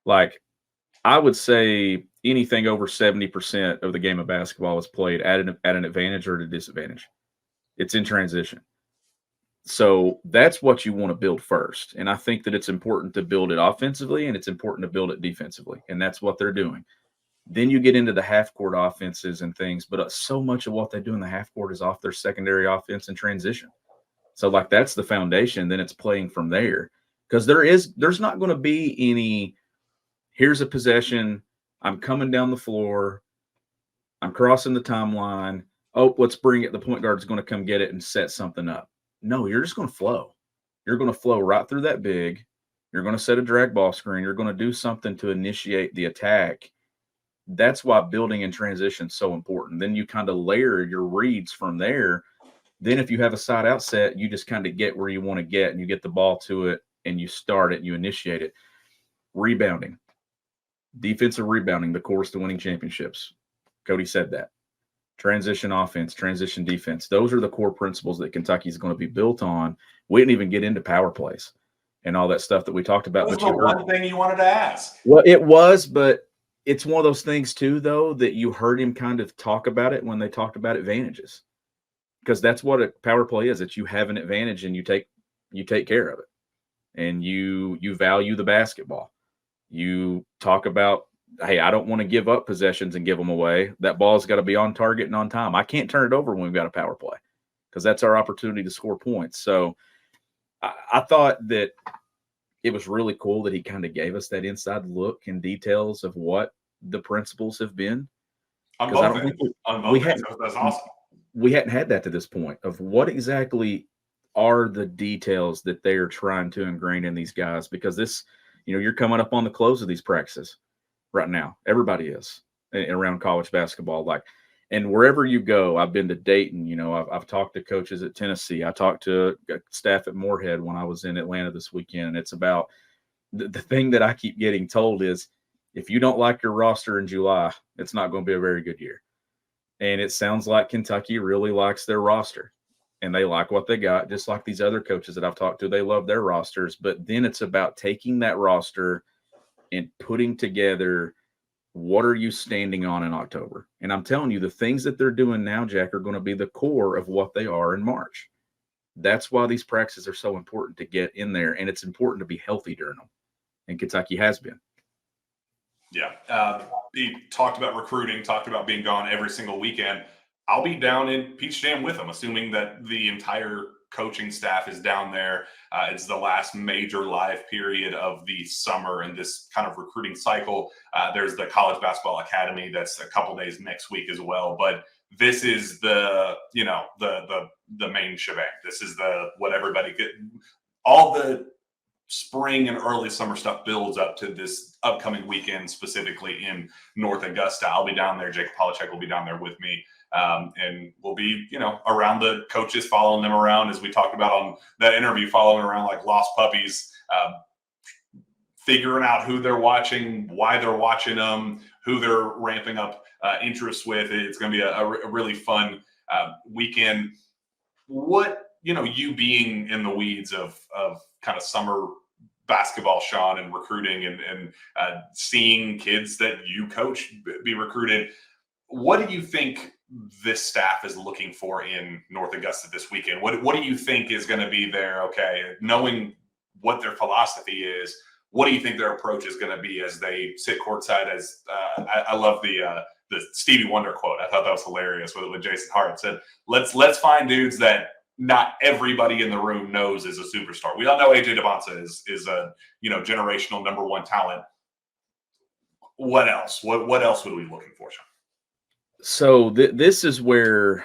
Like, I would say anything over 70% of the game of basketball is played at an advantage or at a disadvantage. It's in transition. So that's what you want to build first. And I think that it's important to build it offensively and it's important to build it defensively. And that's what they're doing. Then you get into the half-court offenses and things, but so much of what they do in the half-court is off their secondary offense and transition. So, like, that's the foundation. Then it's playing from there. Because there's not going to be any, here's a possession, I'm coming down the floor, I'm crossing the timeline, oh, let's bring it, the point guard's going to come get it and set something up. No, you're just going to flow. You're going to flow right through that big. You're going to set a drag ball screen. You're going to do something to initiate the attack. That's why building in transition is so important. Then you kind of layer your reads from there. Then if you have a side out set, you just kind of get where you want to get and you get the ball to it and you start it and you initiate it. Rebounding. Defensive rebounding, the course to winning championships. Cody said that. Transition offense, transition defense. Those are the core principles that Kentucky is going to be built on. We didn't even get into power plays and all that stuff that we talked about. That was the one thing you wanted to ask. Well, it was, but it's one of those things too, though, that you heard him kind of talk about it when they talked about advantages, because that's what a power play is. It's you have an advantage and you take care of it, and you value the basketball. You talk about, hey, I don't want to give up possessions and give them away. That ball's got to be on target and on time. I can't turn it over when we've got a power play because that's our opportunity to score points. So I thought that it was really cool that he kind of gave us that inside look and details of what the principles have been. On both ends. That's awesome. We hadn't had that to this point of what exactly are the details that they are trying to ingrain in these guys, because this, you're coming up on the close of these practices right now. Everybody is around college basketball. And wherever you go, I've been to Dayton, I've talked to coaches at Tennessee. I talked to staff at Moorhead when I was in Atlanta this weekend. And it's about the thing that I keep getting told is, if you don't like your roster in July, it's not going to be a very good year. And it sounds like Kentucky really likes their roster and they like what they got, just like these other coaches that I've talked to. They love their rosters, but then it's about taking that roster and putting together, what are you standing on in October? And I'm telling you, the things that they're doing now, Jack, are going to be the core of what they are in March. That's why these practices are so important to get in there, and it's important to be healthy during them. And Kentucky has been. Yeah. He talked about recruiting, talked about being gone every single weekend. I'll be down in Peach Jam with him, assuming that the entire coaching staff is down there. It's the last major live period of the summer and this kind of recruiting cycle. There's the College Basketball Academy that's a couple days next week as well. But this is the main shebang. This is what everybody get. All the spring and early summer stuff builds up to this upcoming weekend, specifically in North Augusta. I'll be down there. Jacob Polachek will be down there with me. And we'll be, around the coaches, following them around, as we talked about on that interview, following around like lost puppies, figuring out who they're watching, why they're watching them, who they're ramping up interest with. It's going to be a really fun weekend. What, you being in the weeds of kind of summer basketball, Shawn, and recruiting and seeing kids that you coach be recruited, what do you think this staff is looking for in North Augusta this weekend? What do you think is going to be there? Okay, knowing what their philosophy is, what do you think their approach is going to be as they sit courtside? As I love the Stevie Wonder quote. I thought that was hilarious when Jason Hart said, "Let's find dudes that not everybody in the room knows is a superstar." We all know AJ DeBonsa is a generational #1 talent. What else? What else would we be looking for, Shawn? So this is where,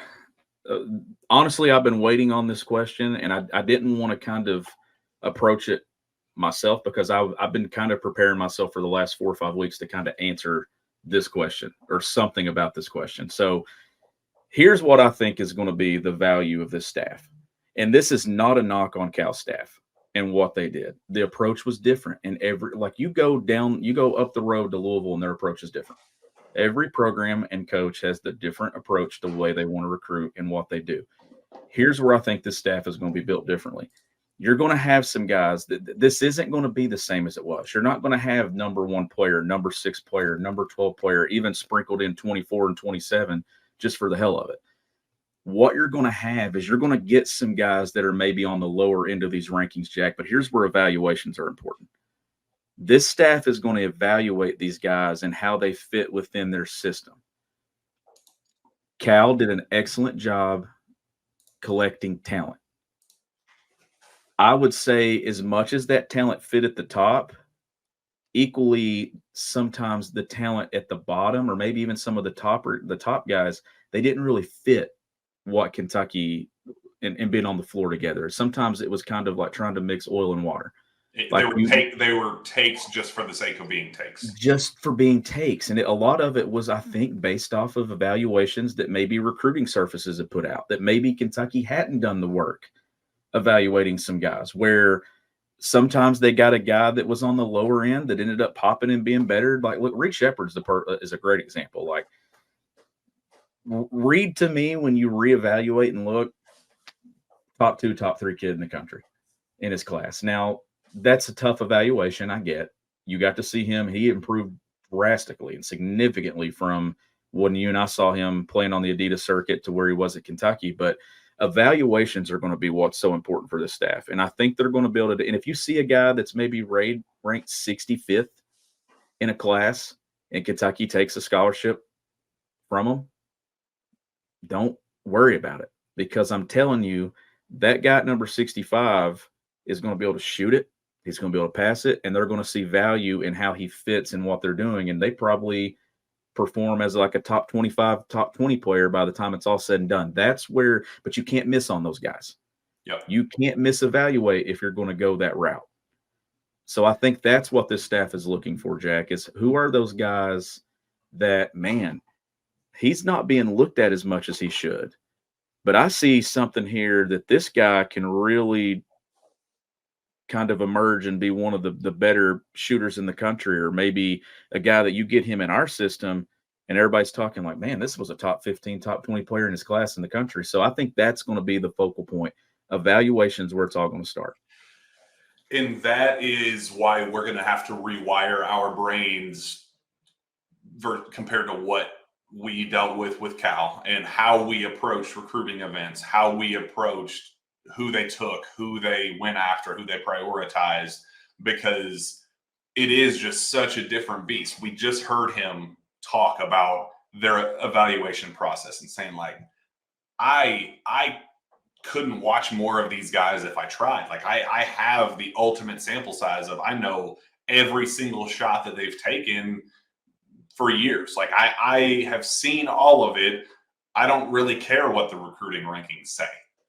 honestly, I've been waiting on this question, and I didn't want to kind of approach it myself because I've been kind of preparing myself for the last 4 or 5 weeks to kind of answer this question or something about this question. So here's what I think is going to be the value of this staff. And this is not a knock on Cal staff and what they did. The approach was different. And you go up the road to Louisville and their approach is different. Every program and coach has the different approach to the way they want to recruit and what they do. Here's where I think this staff is going to be built differently. You're going to have some guys that this isn't going to be the same as it was. You're not going to have #1 player, #6 player, #12 player, even sprinkled in 24 and 27 just for the hell of it. What you're going to have is you're going to get some guys that are maybe on the lower end of these rankings, Jack, but here's where evaluations are important. This staff is going to evaluate these guys and how they fit within their system. Cal did an excellent job collecting talent. I would say as much as that talent fit at the top, equally sometimes the talent at the bottom or maybe even some of the top guys, they didn't really fit what Kentucky and being on the floor together. Sometimes it was kind of like trying to mix oil and water. They were takes just for the sake of being takes. Just for being takes. And a lot of it was, I think, based off of evaluations that maybe recruiting services had put out, that maybe Kentucky hadn't done the work evaluating some guys, where sometimes they got a guy that was on the lower end that ended up popping and being better. Like, look, Reed Shepherd's is a great example. Like, Reed, to me, when you reevaluate and look, top 2, top 3 kid in the country in his class. Now, that's a tough evaluation. I get. You got to see him. He improved drastically and significantly from when you and I saw him playing on the Adidas circuit to where he was at Kentucky. But evaluations are going to be what's so important for this staff. And I think they're going to be able to. And if you see a guy that's maybe ranked 65th in a class and Kentucky takes a scholarship from him, don't worry about it, because I'm telling you, that guy at number 65 is going to be able to shoot it. He's going to be able to pass it, and they're going to see value in how he fits and what they're doing. And they probably perform as like a top 25, top 20 player by the time it's all said and done. That's where, but you can't miss on those guys. Yep. You can't misevaluate if you're going to go that route. So I think that's what this staff is looking for, Jack, is who are those guys that, man, he's not being looked at as much as he should. But I see something here that this guy can really kind of emerge and be one of the better shooters in the country, or maybe a guy that you get him in our system and everybody's talking like, man, this was a top 15, top 20 player in his class in the country. So I think that's going to be the focal point. Evaluations where it's all going to start. And that is why we're going to have to rewire our brains compared to what we dealt with Cal, and how we approached recruiting events, how we approached who they took, who they went after, who they prioritized, because it is just such a different beast. We just heard him talk about their evaluation process and saying, like, I couldn't watch more of these guys if I tried. Like, I have the ultimate sample size of, I know every single shot that they've taken for years. Like, I have seen all of it. I don't really care what the recruiting rankings say.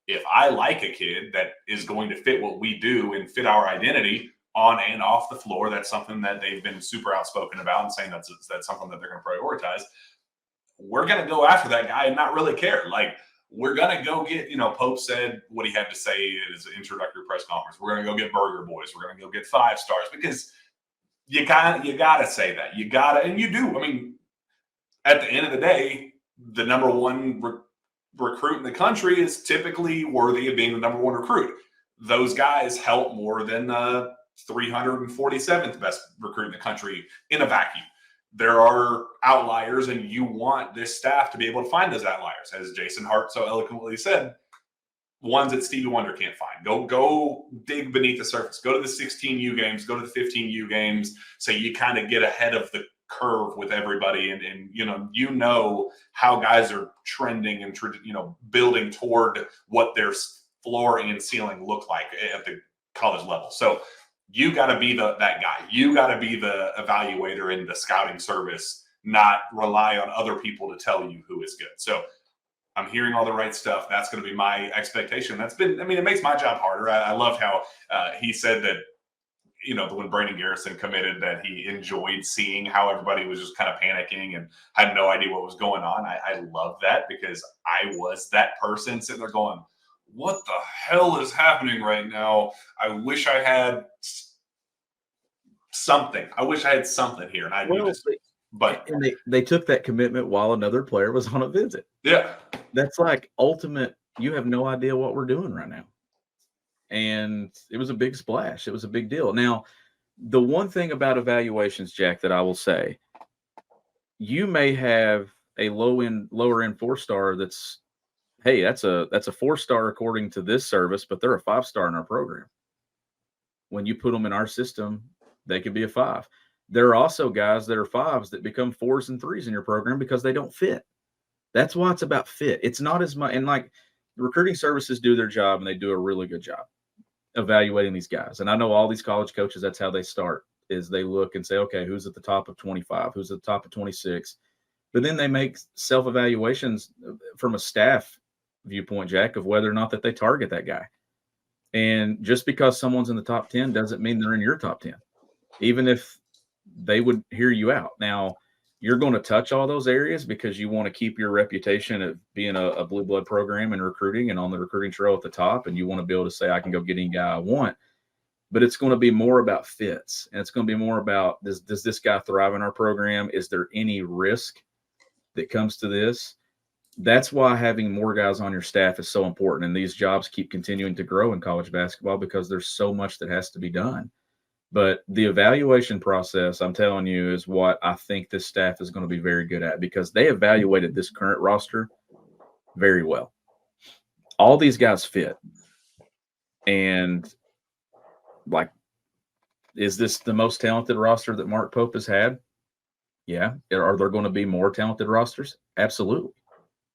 If I like a kid that is going to fit what we do and fit our identity on and off the floor, that's something that they've been super outspoken about and saying that's something that they're going to prioritize. We're going to go after that guy and not really care. Like, we're going to go get, Pope said what he had to say at his introductory press conference. We're going to go get Burger Boys. We're going to go get 5 stars, because you got to say that. You got to, and you do. I mean, at the end of the day, the #1 recruit in the country is typically worthy of being the #1 recruit. Those guys help more than 347th best recruit in the country in a vacuum. There are outliers, and you want this staff to be able to find those outliers. As Jason Hart so eloquently said, ones that Stevie Wonder can't find. Go dig beneath the surface. Go to the 16U games. Go to the 15U games. So you kind of get ahead of the curve with everybody, and you know how guys are trending and building toward what their floor and ceiling look like at the college level. So you got to be that guy. You got to be the evaluator in the scouting service, not rely on other people to tell you who is good. So I'm hearing all the right stuff. That's going to be my expectation. It makes my job harder. I loved how he said that, when Brandon Garrison committed, that he enjoyed seeing how everybody was just kind of panicking and had no idea what was going on. I love that, because I was that person sitting there going, what the hell is happening right now? I wish I had something. I wish I had something here. And and they took that commitment while another player was on a visit. Yeah. That's like ultimate. You have no idea what we're doing right now. And it was a big splash. It was a big deal. Now, the one thing about evaluations, Jack, that I will say, you may have a lower end 4-star that's, hey, that's a 4-star according to this service, but they're a 5-star in our program. When you put them in our system, they could be a 5. There are also guys that are 5s that become 4s and 3s in your program because they don't fit. That's why it's about fit. It's not as much, and like recruiting services do their job, and they do a really good job evaluating these guys. And I know all these college coaches, that's how they start, is they look and say, okay, who's at the top of 25, who's at the top of 26. But then they make self-evaluations from a staff viewpoint, Jack, of whether or not that they target that guy. And just because someone's in the top 10 doesn't mean they're in your top 10, even if they would hear you out. Now, you're going to touch all those areas because you want to keep your reputation of being a blue blood program and recruiting and on the recruiting trail at the top. And you want to be able to say, I can go get any guy I want. But it's going to be more about fits. And it's going to be more about, does this guy thrive in our program? Is there any risk that comes to this? That's why having more guys on your staff is so important. And these jobs keep continuing to grow in college basketball because there's so much that has to be done. But the evaluation process, I'm telling you, is what I think this staff is going to be very good at, because they evaluated this current roster very well. All these guys fit. And, like, is this the most talented roster that Mark Pope has had? Yeah. Are there going to be more talented rosters? Absolutely.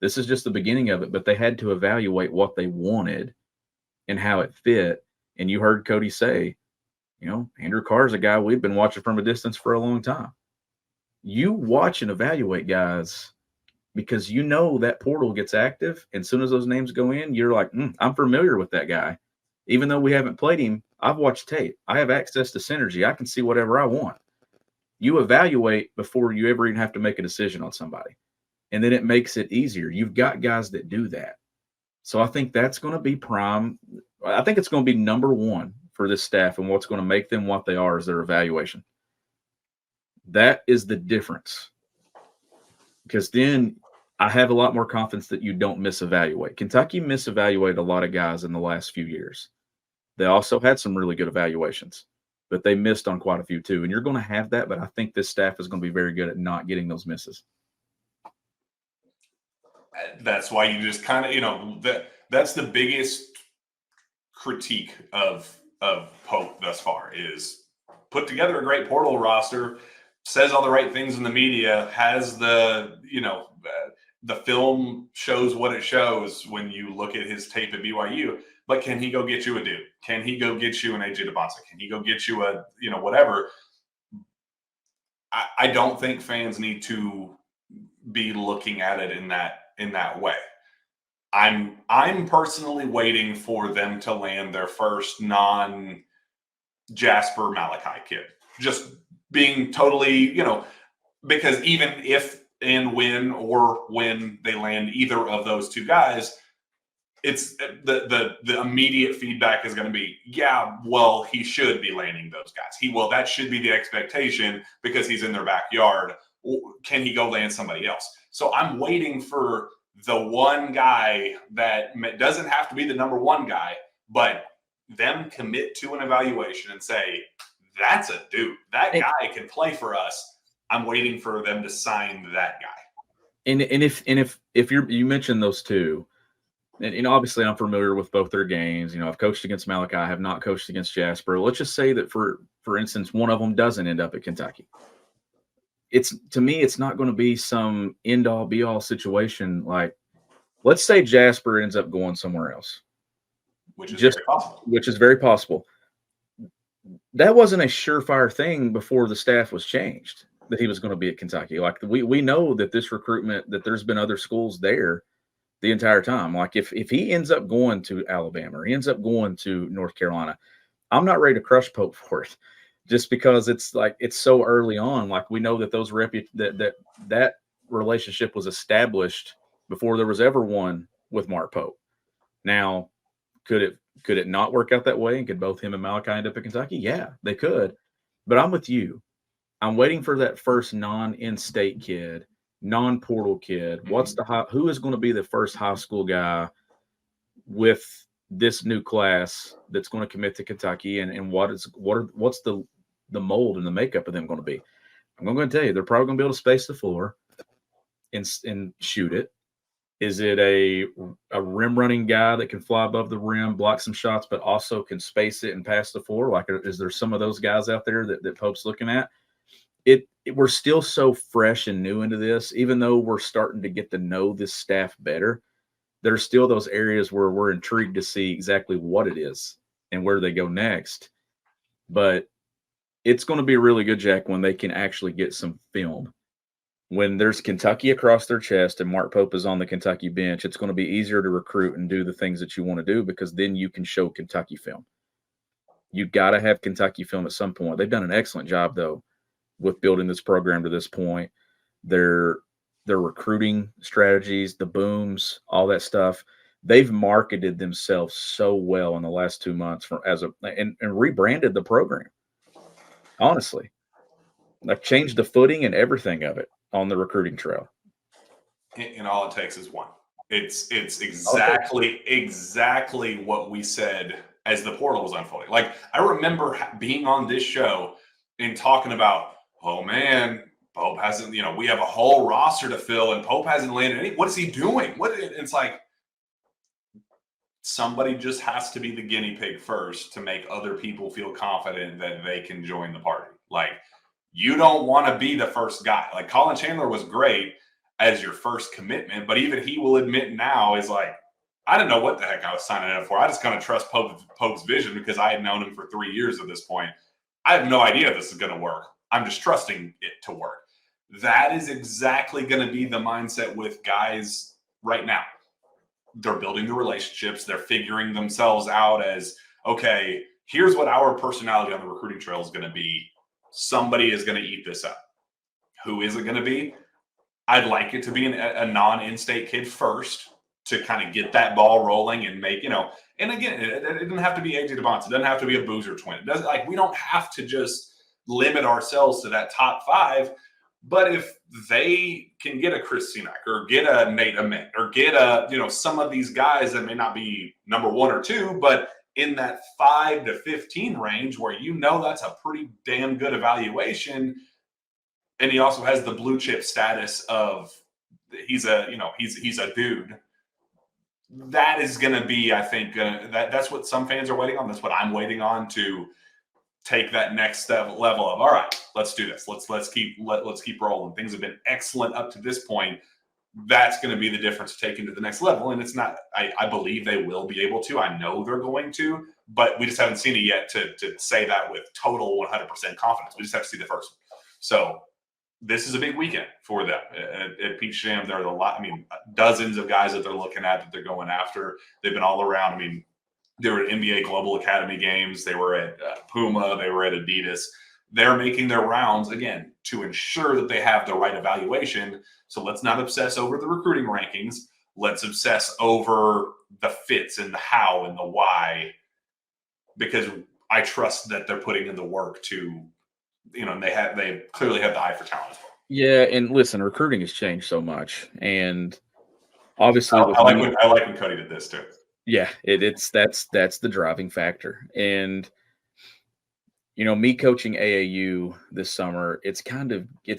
This is just the beginning of it, but they had to evaluate what they wanted and how it fit. And you heard Cody say, Andrew Carr is a guy we've been watching from a distance for a long time. You watch and evaluate guys because that portal gets active. And as soon as those names go in, you're like, I'm familiar with that guy. Even though we haven't played him, I've watched tape. I have access to synergy. I can see whatever I want. You evaluate before you ever even have to make a decision on somebody. And then it makes it easier. You've got guys that do that. So I think that's going to be prime. I think it's going to be number one for this staff, and what's going to make them what they are is their evaluation. That is the difference. Because then I have a lot more confidence that you don't misevaluate. Kentucky misevaluated a lot of guys in the last few years. They also had some really good evaluations, but they missed on quite a few too. And you're going to have that, but I think this staff is going to be very good at not getting those misses. That's why you just kind of, that's the biggest critique of Pope thus far, is put together a great portal roster, says all the right things in the media, has the film shows what it shows when you look at his tape at BYU, but can he go get you a dude? Can he go get you an AJ DeBonsa? Can he go get you a, whatever? I don't think fans need to be looking at it in that way. I'm personally waiting for them to land their first non-Jasper Malachi kid. Just being totally, because even if and when they land either of those two guys, it's the immediate feedback is going to be, yeah, well, he should be landing those guys. That should be the expectation because he's in their backyard. Can he go land somebody else? So I'm waiting for the one guy that doesn't have to be the number one guy, but them commit to an evaluation and say, that's a dude. That guy can play for us. I'm waiting for them to sign that guy. And if you mentioned those two, and obviously I'm familiar with both their games. I've coached against Malachi, I have not coached against Jasper. Let's just say that for instance, one of them doesn't end up at Kentucky. To me, it's not going to be some end all be all situation. Like, let's say Jasper ends up going somewhere else, which is very possible. Which is very possible. That wasn't a surefire thing before the staff was changed that he was going to be at Kentucky. Like, we know that this recruitment, that there's been other schools there the entire time. Like, if he ends up going to Alabama or he ends up going to North Carolina, I'm not ready to crush Pope for it, just because it's so early on. Like, we know that those that relationship was established before there was ever one with Mark Pope. Now, could it not work out that way, and could both him and Malachi end up at Kentucky? Yeah, they could. But I'm with you. I'm waiting for that first non-in-state kid, non-portal kid. Who is going to be the first high school guy with this new class that's going to commit to Kentucky, and what's the mold and the makeup of them going to be? I'm going to tell you, they're probably going to be able to space the floor and shoot it. Is it a rim running guy that can fly above the rim, block some shots, but also can space it and pass the floor? Like, is there some of those guys out there that Pope's looking at? We're still so fresh and new into this, even though we're starting to get to know this staff better. There's still those areas where we're intrigued to see exactly what it is and where they go next. But it's going to be really good, Jack, when they can actually get some film. When there's Kentucky across their chest and Mark Pope is on the Kentucky bench, it's going to be easier to recruit and do the things that you want to do, because then you can show Kentucky film. You got to have Kentucky film at some point. They've done an excellent job, though, with building this program to this point. Their recruiting strategies, the booms, all that stuff, they've marketed themselves so well in the last 2 months and rebranded the program. Honestly, like, changed the footing and everything of it on the recruiting trail. And all it takes is one. It's exactly what we said as the portal was unfolding. Like, I remember being on this show and talking about, oh man, Pope hasn't, we have a whole roster to fill and Pope hasn't landed any. What is he doing? It's like, somebody just has to be the guinea pig first to make other people feel confident that they can join the party. Like, you don't want to be the first guy. Like, Colin Chandler was great as your first commitment, but even he will admit now is like, I didn't know what the heck I was signing up for. I just kind of trust Pope's vision because I had known him for 3 years at this point. I have no idea if this is going to work. I'm just trusting it to work. That is exactly going to be the mindset with guys right now. They're building the relationships. They're figuring themselves out as, okay, here's what our personality on the recruiting trail is going to be. Somebody is going to eat this up. Who is it going to be? I'd like it to be a non-in-state kid first to kind of get that ball rolling and make, and again, it doesn't have to be AJ DeBonce. It doesn't have to be a Boozer twin. It doesn't, we don't have to just limit ourselves to that top 5. But if they can get a Chris Senack or get a Nate Ament or get some of these guys that may not be number 1 or 2, but in that 5 to 15 range where that's a pretty damn good evaluation, and he also has the blue chip status of he's a dude. That is going to be, I think, that's what some fans are waiting on. That's what I'm waiting on to take that next level of, all right, let's do this. Let's keep rolling. Things have been excellent up to this point. That's going to be the difference to take into the next level. And it's not, I believe they will be able to. I know they're going to, but we just haven't seen it yet to say that with total 100% confidence. We just have to see the first one. So this is a big weekend for them at Peach Jam. There are dozens of guys that they're looking at, that they're going after. They've been all around. They were at NBA Global Academy games. They were at Puma. They were at Adidas. They're making their rounds, again, to ensure that they have the right evaluation. So let's not obsess over the recruiting rankings. Let's obsess over the fits and the how and the why, because I trust that they're putting in the work to, they clearly have the eye for talent as well. Yeah, and listen, recruiting has changed so much, and obviously, I like when Cody did this too. Yeah, that's the driving factor, and Me coaching AAU this summer, it's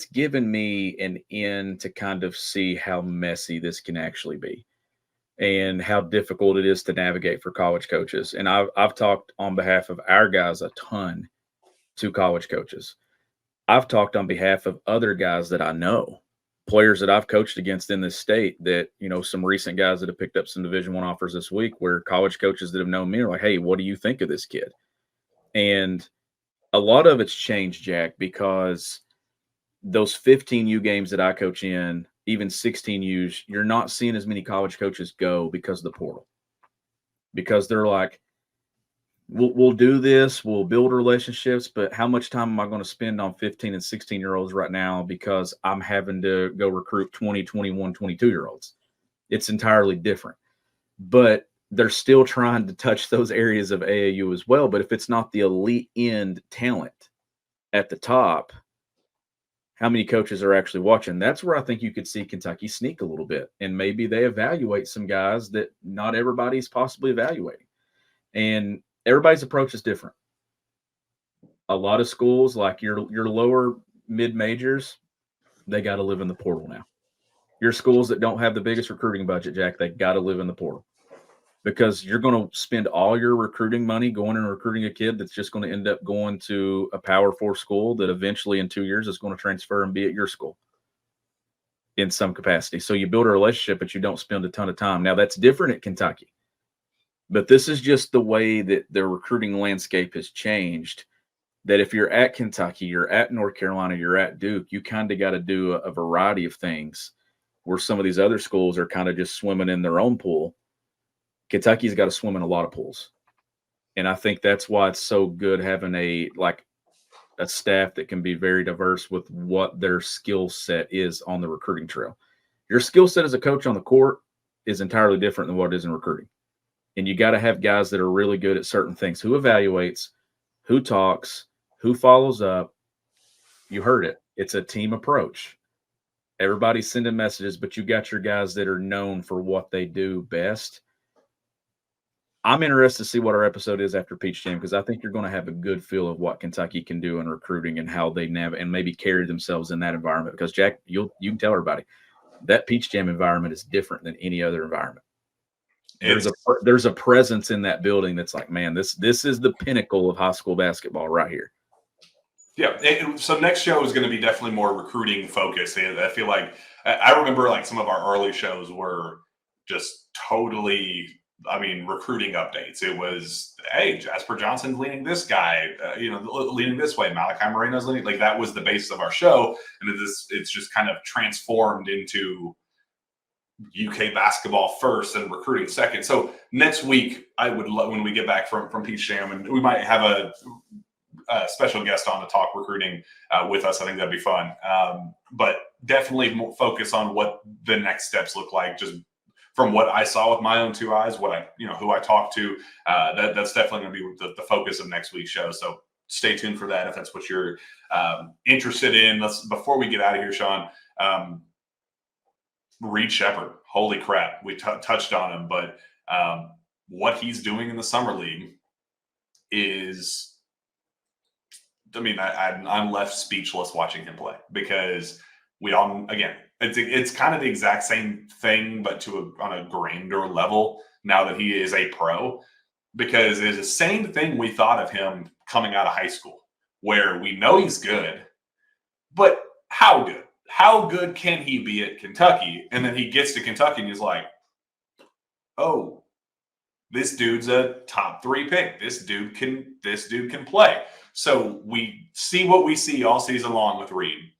given me an in to kind of see how messy this can actually be and how difficult it is to navigate for college coaches. And I've talked on behalf of our guys a ton to college coaches. I've talked on behalf of other guys that I know, players that I've coached against in this state that, some recent guys that have picked up some Division I offers this week where college coaches that have known me are like, hey, what do you think of this kid? And a lot of it's changed, Jack, because those 15U games that I coach in, even 16Us, you're not seeing as many college coaches go because of the portal. Because they're like, we'll do this, we'll build relationships, but how much time am I going to spend on 15 and 16-year-olds right now because I'm having to go recruit 20, 21, 22-year-olds? It's entirely different. But they're still trying to touch those areas of AAU as well. But if it's not the elite end talent at the top, how many coaches are actually watching? That's where I think you could see Kentucky sneak a little bit. And maybe they evaluate some guys that not everybody's possibly evaluating. And everybody's approach is different. A lot of schools, like your lower mid-majors, they got to live in the portal now. Your schools that don't have the biggest recruiting budget, Jack, they got to live in the portal. Because you're going to spend all your recruiting money going and recruiting a kid that's just going to end up going to a Power 4 school that eventually in 2 years is going to transfer and be at your school in some capacity. So you build a relationship, but you don't spend a ton of time. Now, that's different at Kentucky. But this is just the way that the recruiting landscape has changed, that if you're at Kentucky, you're at North Carolina, you're at Duke, you kind of got to do a variety of things where some of these other schools are kind of just swimming in their own pool. Kentucky's got to swim in a lot of pools. And I think that's why it's so good having a staff that can be very diverse with what their skill set is on the recruiting trail. Your skill set as a coach on the court is entirely different than what it is in recruiting. And you got to have guys that are really good at certain things. Who evaluates, who talks, who follows up. You heard it. It's a team approach. Everybody's sending messages, but you got your guys that are known for what they do best. I'm interested to see what our episode is after Peach Jam, because I think you're going to have a good feel of what Kentucky can do in recruiting and how they and maybe carry themselves in that environment. Because, Jack, you can tell everybody that Peach Jam environment is different than any other environment. There's a presence in that building that's like, man, this is the pinnacle of high school basketball right here. Yeah. So next show is going to be definitely more recruiting focused. I feel like I remember like some of our early shows were just totally, recruiting updates. It was, hey, Jasper Johnson's leaning this guy, leaning this way. Malachi Moreno's leaning. Like that was the basis of our show. And it's just kind of transformed into UK basketball first and recruiting second. So next week, I would love when we get back from Peach Jam, and we might have a special guest on to talk recruiting with us. I think that'd be fun. But definitely more focus on what the next steps look like, just from what I saw with my own two eyes, who I talked to. That's definitely going to be the focus of next week's show. So stay tuned for that if that's what you're interested in. Before we get out of here, Shawn, Reed Shepherd, holy crap, we touched on him, but what he's doing in the summer league is, I'm left speechless watching him play, because it's kind of the exact same thing, but on a grander level now that he is a pro, because it's the same thing we thought of him coming out of high school, where we know he's good, but how good? How good can he be at Kentucky? And then he gets to Kentucky and he's like, oh, this dude's a top 3 pick. This dude can play. So we see what we see all season long with Reed.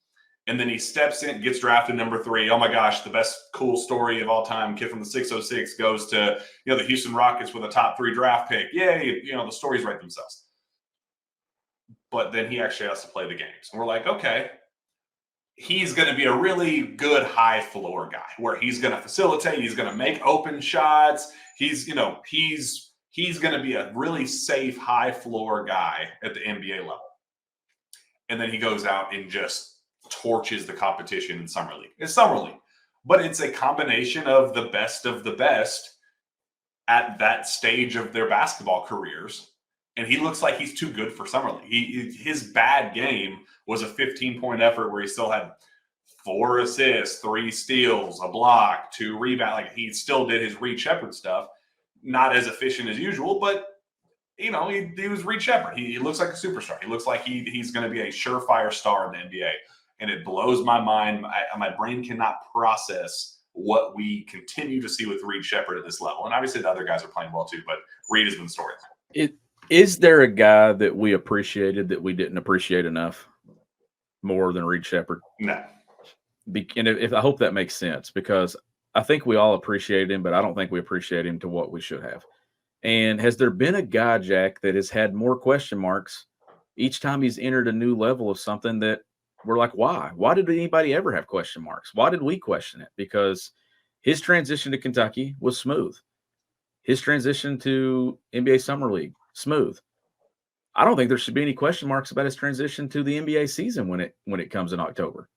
And then he steps in, gets drafted number 3. Oh my gosh, the best cool story of all time. Kid from the 606 goes to the Houston Rockets with a top 3 draft pick. Yay, the stories write themselves. But then he actually has to play the games. And we're like, okay, he's going to be a really good high floor guy where he's going to facilitate. He's going to make open shots. He's going to be a really safe high floor guy at the NBA level. And then he goes out and just torches the competition in summer league. It's summer league, but it's a combination of the best at that stage of their basketball careers. and he looks like he's too good for summer league. His bad game was a 15-point effort where he still had 4 assists, 3 steals, a block, 2 rebounds. Like, he still did his Reed Shepherd stuff, not as efficient as usual, but he was Reed Shepherd. He looks like a superstar. He looks like he's going to be a surefire star in the NBA. And it blows my mind. My brain cannot process what we continue to see with Reed Shepherd at this level. And obviously the other guys are playing well too, but Reed has been storyline. Is there a guy that we appreciated that we didn't appreciate enough more than Reed Shepherd? No. And if I hope that makes sense, because I think we all appreciate him, but I don't think we appreciate him to what we should have. And has there been a guy, Jack, that has had more question marks each time he's entered a new level of something that we're like, why? Why did anybody ever have question marks? Why did we question it? Because his transition to Kentucky was smooth. His transition to NBA Summer League, smooth. I don't think there should be any question marks about his transition to the NBA season when it comes in October.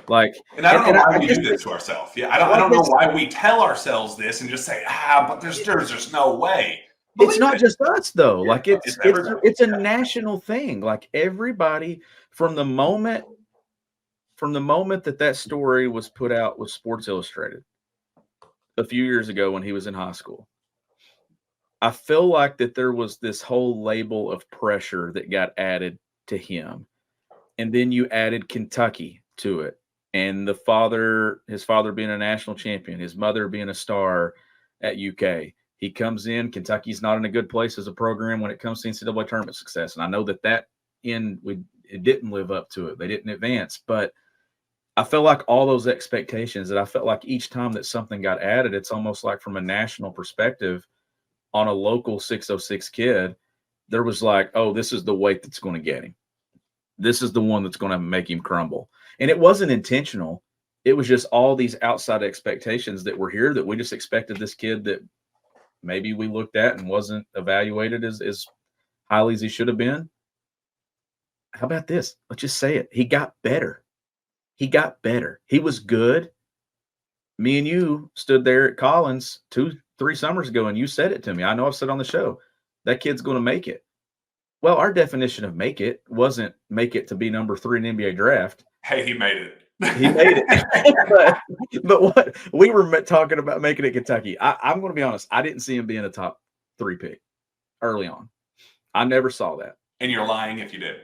And I don't know why we do this to ourselves. Yeah, I don't know why we tell ourselves this and just say, but there's just no way. It's not just us though. Like it's a national thing. Like everybody from the moment that story was put out with Sports Illustrated a few years ago when he was in high school, I feel like that there was this whole label of pressure that got added to him. And then you added Kentucky to it. And his father being a national champion, his mother being a star at UK. He comes in, Kentucky's not in a good place as a program when it comes to NCAA tournament success. And I know it didn't live up to it. They didn't advance. But I felt like all those expectations that I felt like each time that something got added, it's almost like from a national perspective on a local 606 kid, there was like, oh, this is the weight that's going to get him. This is the one that's going to make him crumble. And it wasn't intentional. It was just all these outside expectations that were here that we just expected this kid that maybe we looked at and wasn't evaluated as highly as he should have been. How about this? Let's just say it. He got better. He got better. He was good. Me and you stood there at Collins 2-3 summers ago, and you said it to me. I know I've said on the show, that kid's going to make it. Well, our definition of make it wasn't make it to be number 3 in the NBA draft. Hey, he made it. He made it. but what we were talking about making it Kentucky. I'm going to be honest. I didn't see him being a top 3 pick early on. I never saw that. And you're lying if you did.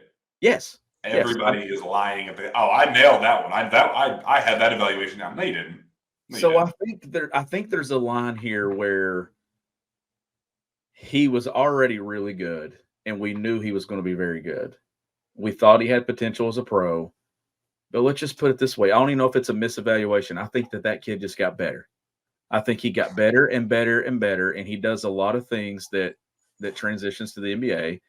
Yes. Everybody is lying. I nailed that one. I had that evaluation down. No, you didn't. I think there's a line here where he was already really good, and we knew he was going to be very good. We thought he had potential as a pro. But let's just put it this way. I don't even know if it's a misevaluation. I think that kid just got better. I think he got better and better and better, and he does a lot of things that transitions to the NBA.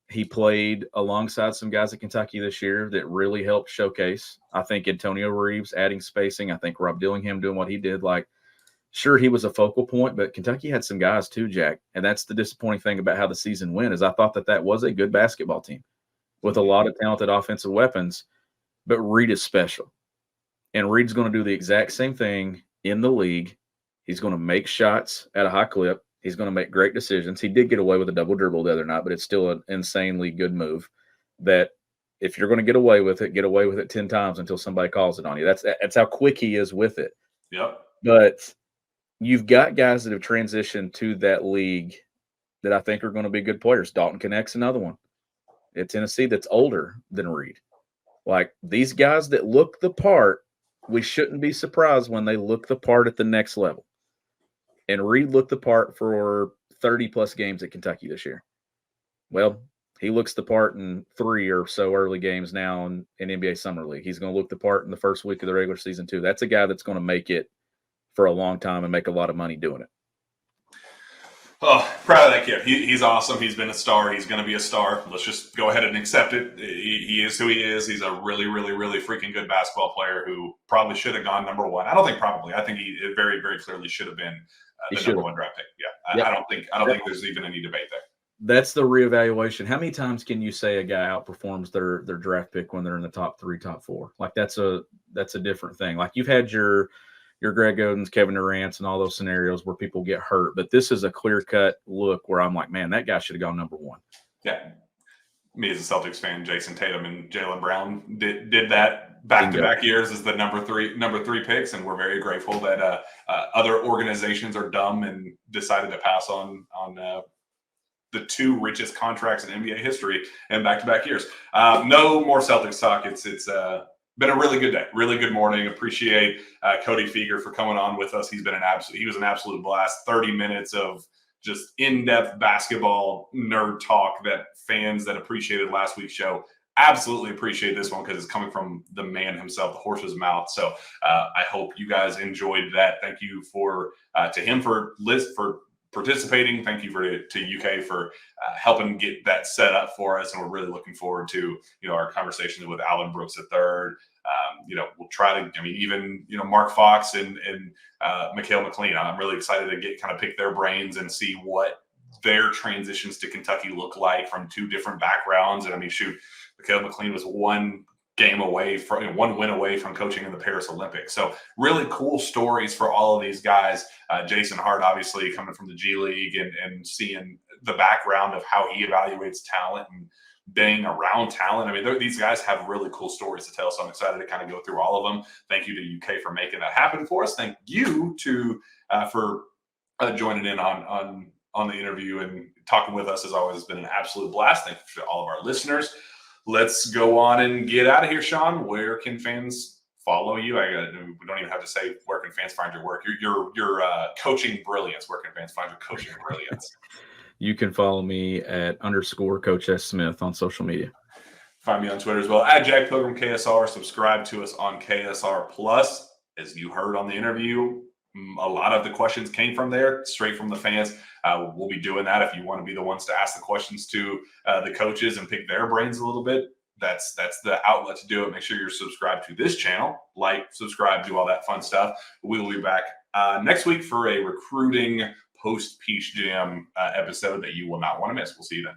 He played alongside some guys at Kentucky this year that really helped showcase. I think Antonio Reeves adding spacing. I think Rob Dillingham doing what he did. Like, sure, he was a focal point, but Kentucky had some guys too, Jack. And that's the disappointing thing about how the season went is I thought that was a good basketball team with a lot of talented offensive weapons. But Reed is special. And Reed's going to do the exact same thing in the league. He's going to make shots at a high clip. He's going to make great decisions. He did get away with a double dribble the other night, but it's still an insanely good move that if you're going to get away with it 10 times until somebody calls it on you. That's how quick he is with it. Yep. But you've got guys that have transitioned to that league that I think are going to be good players. Dalton Connect's another one at Tennessee that's older than Reed. Like, these guys that look the part, we shouldn't be surprised when they look the part at the next level. And Reed looked the part for 30-plus games at Kentucky this year. Well, he looks the part in 3 or so early games now in NBA Summer League. He's going to look the part in the first week of the regular season too. That's a guy that's going to make it for a long time and make a lot of money doing it. Oh, proud of that kid. He's awesome. He's been a star. He's going to be a star. Let's just go ahead and accept it. He is who he is. He's a really, really, really freaking good basketball player who probably should have gone number 1. I don't think probably. I think he very, very clearly should have been the number 1 draft pick. Yeah, yep. I don't think there's even any debate there. That's the reevaluation. How many times can you say a guy outperforms their draft pick when they're in the top 3, top 4? Like that's a different thing. Like you've had your your Greg Odens, Kevin Durant's, and all those scenarios where people get hurt. But this is a clear-cut look where I'm like, man, that guy should have gone number one. Yeah. Me as a Celtics fan, Jason Tatum and Jaylen Brown did that back-to-back years as the number three picks, and we're very grateful that other organizations are dumb and decided to pass on the two richest contracts in NBA history in back-to-back years. No more Celtics talk. It's been a really good day, really good morning. Appreciate Cody Fueger for coming on with us. He was an absolute blast. 30 minutes of just in-depth basketball nerd talk that fans that appreciated last week's show absolutely appreciate this one because it's coming from the man himself, the horse's mouth. So I hope you guys enjoyed that. Thank you to him for participating. Thank you to UK for helping get that set up for us, and we're really looking forward to our conversations with Alan Brooks III. We'll try to. Even Mark Fox and Mikhail McLean. I'm really excited to kind of pick their brains and see what their transitions to Kentucky look like from two different backgrounds. And Mikhail McLean was one win away from coaching in the Paris Olympics. So really cool stories for all of these guys. Jason Hart, obviously coming from the G League and seeing the background of how he evaluates talent and being around talent. These guys have really cool stories to tell. So I'm excited to kind of go through all of them. Thank you to UK for making that happen for us. Thank you for joining in on the interview and talking with us. As always, it's been an absolute blast. Thank you to all of our listeners. Let's go on and get out of here, Shawn. Where can fans follow you? We don't even have to say where can fans find your work. Your coaching brilliance. Where can fans find your coaching brilliance? You can follow me at _Coach S. Smith on social media. Find me on Twitter as well at Jack Pilgrim KSR. Subscribe to us on KSR Plus. As you heard on the interview, a lot of the questions came from there, straight from the fans. We'll be doing that. If you want to be the ones to ask the questions to the coaches and pick their brains a little bit, that's the outlet to do it. Make sure you're subscribed to this channel, subscribe, do all that fun stuff. We will be back next week for a recruiting post-Peach Jam episode that you will not want to miss. We'll see you then.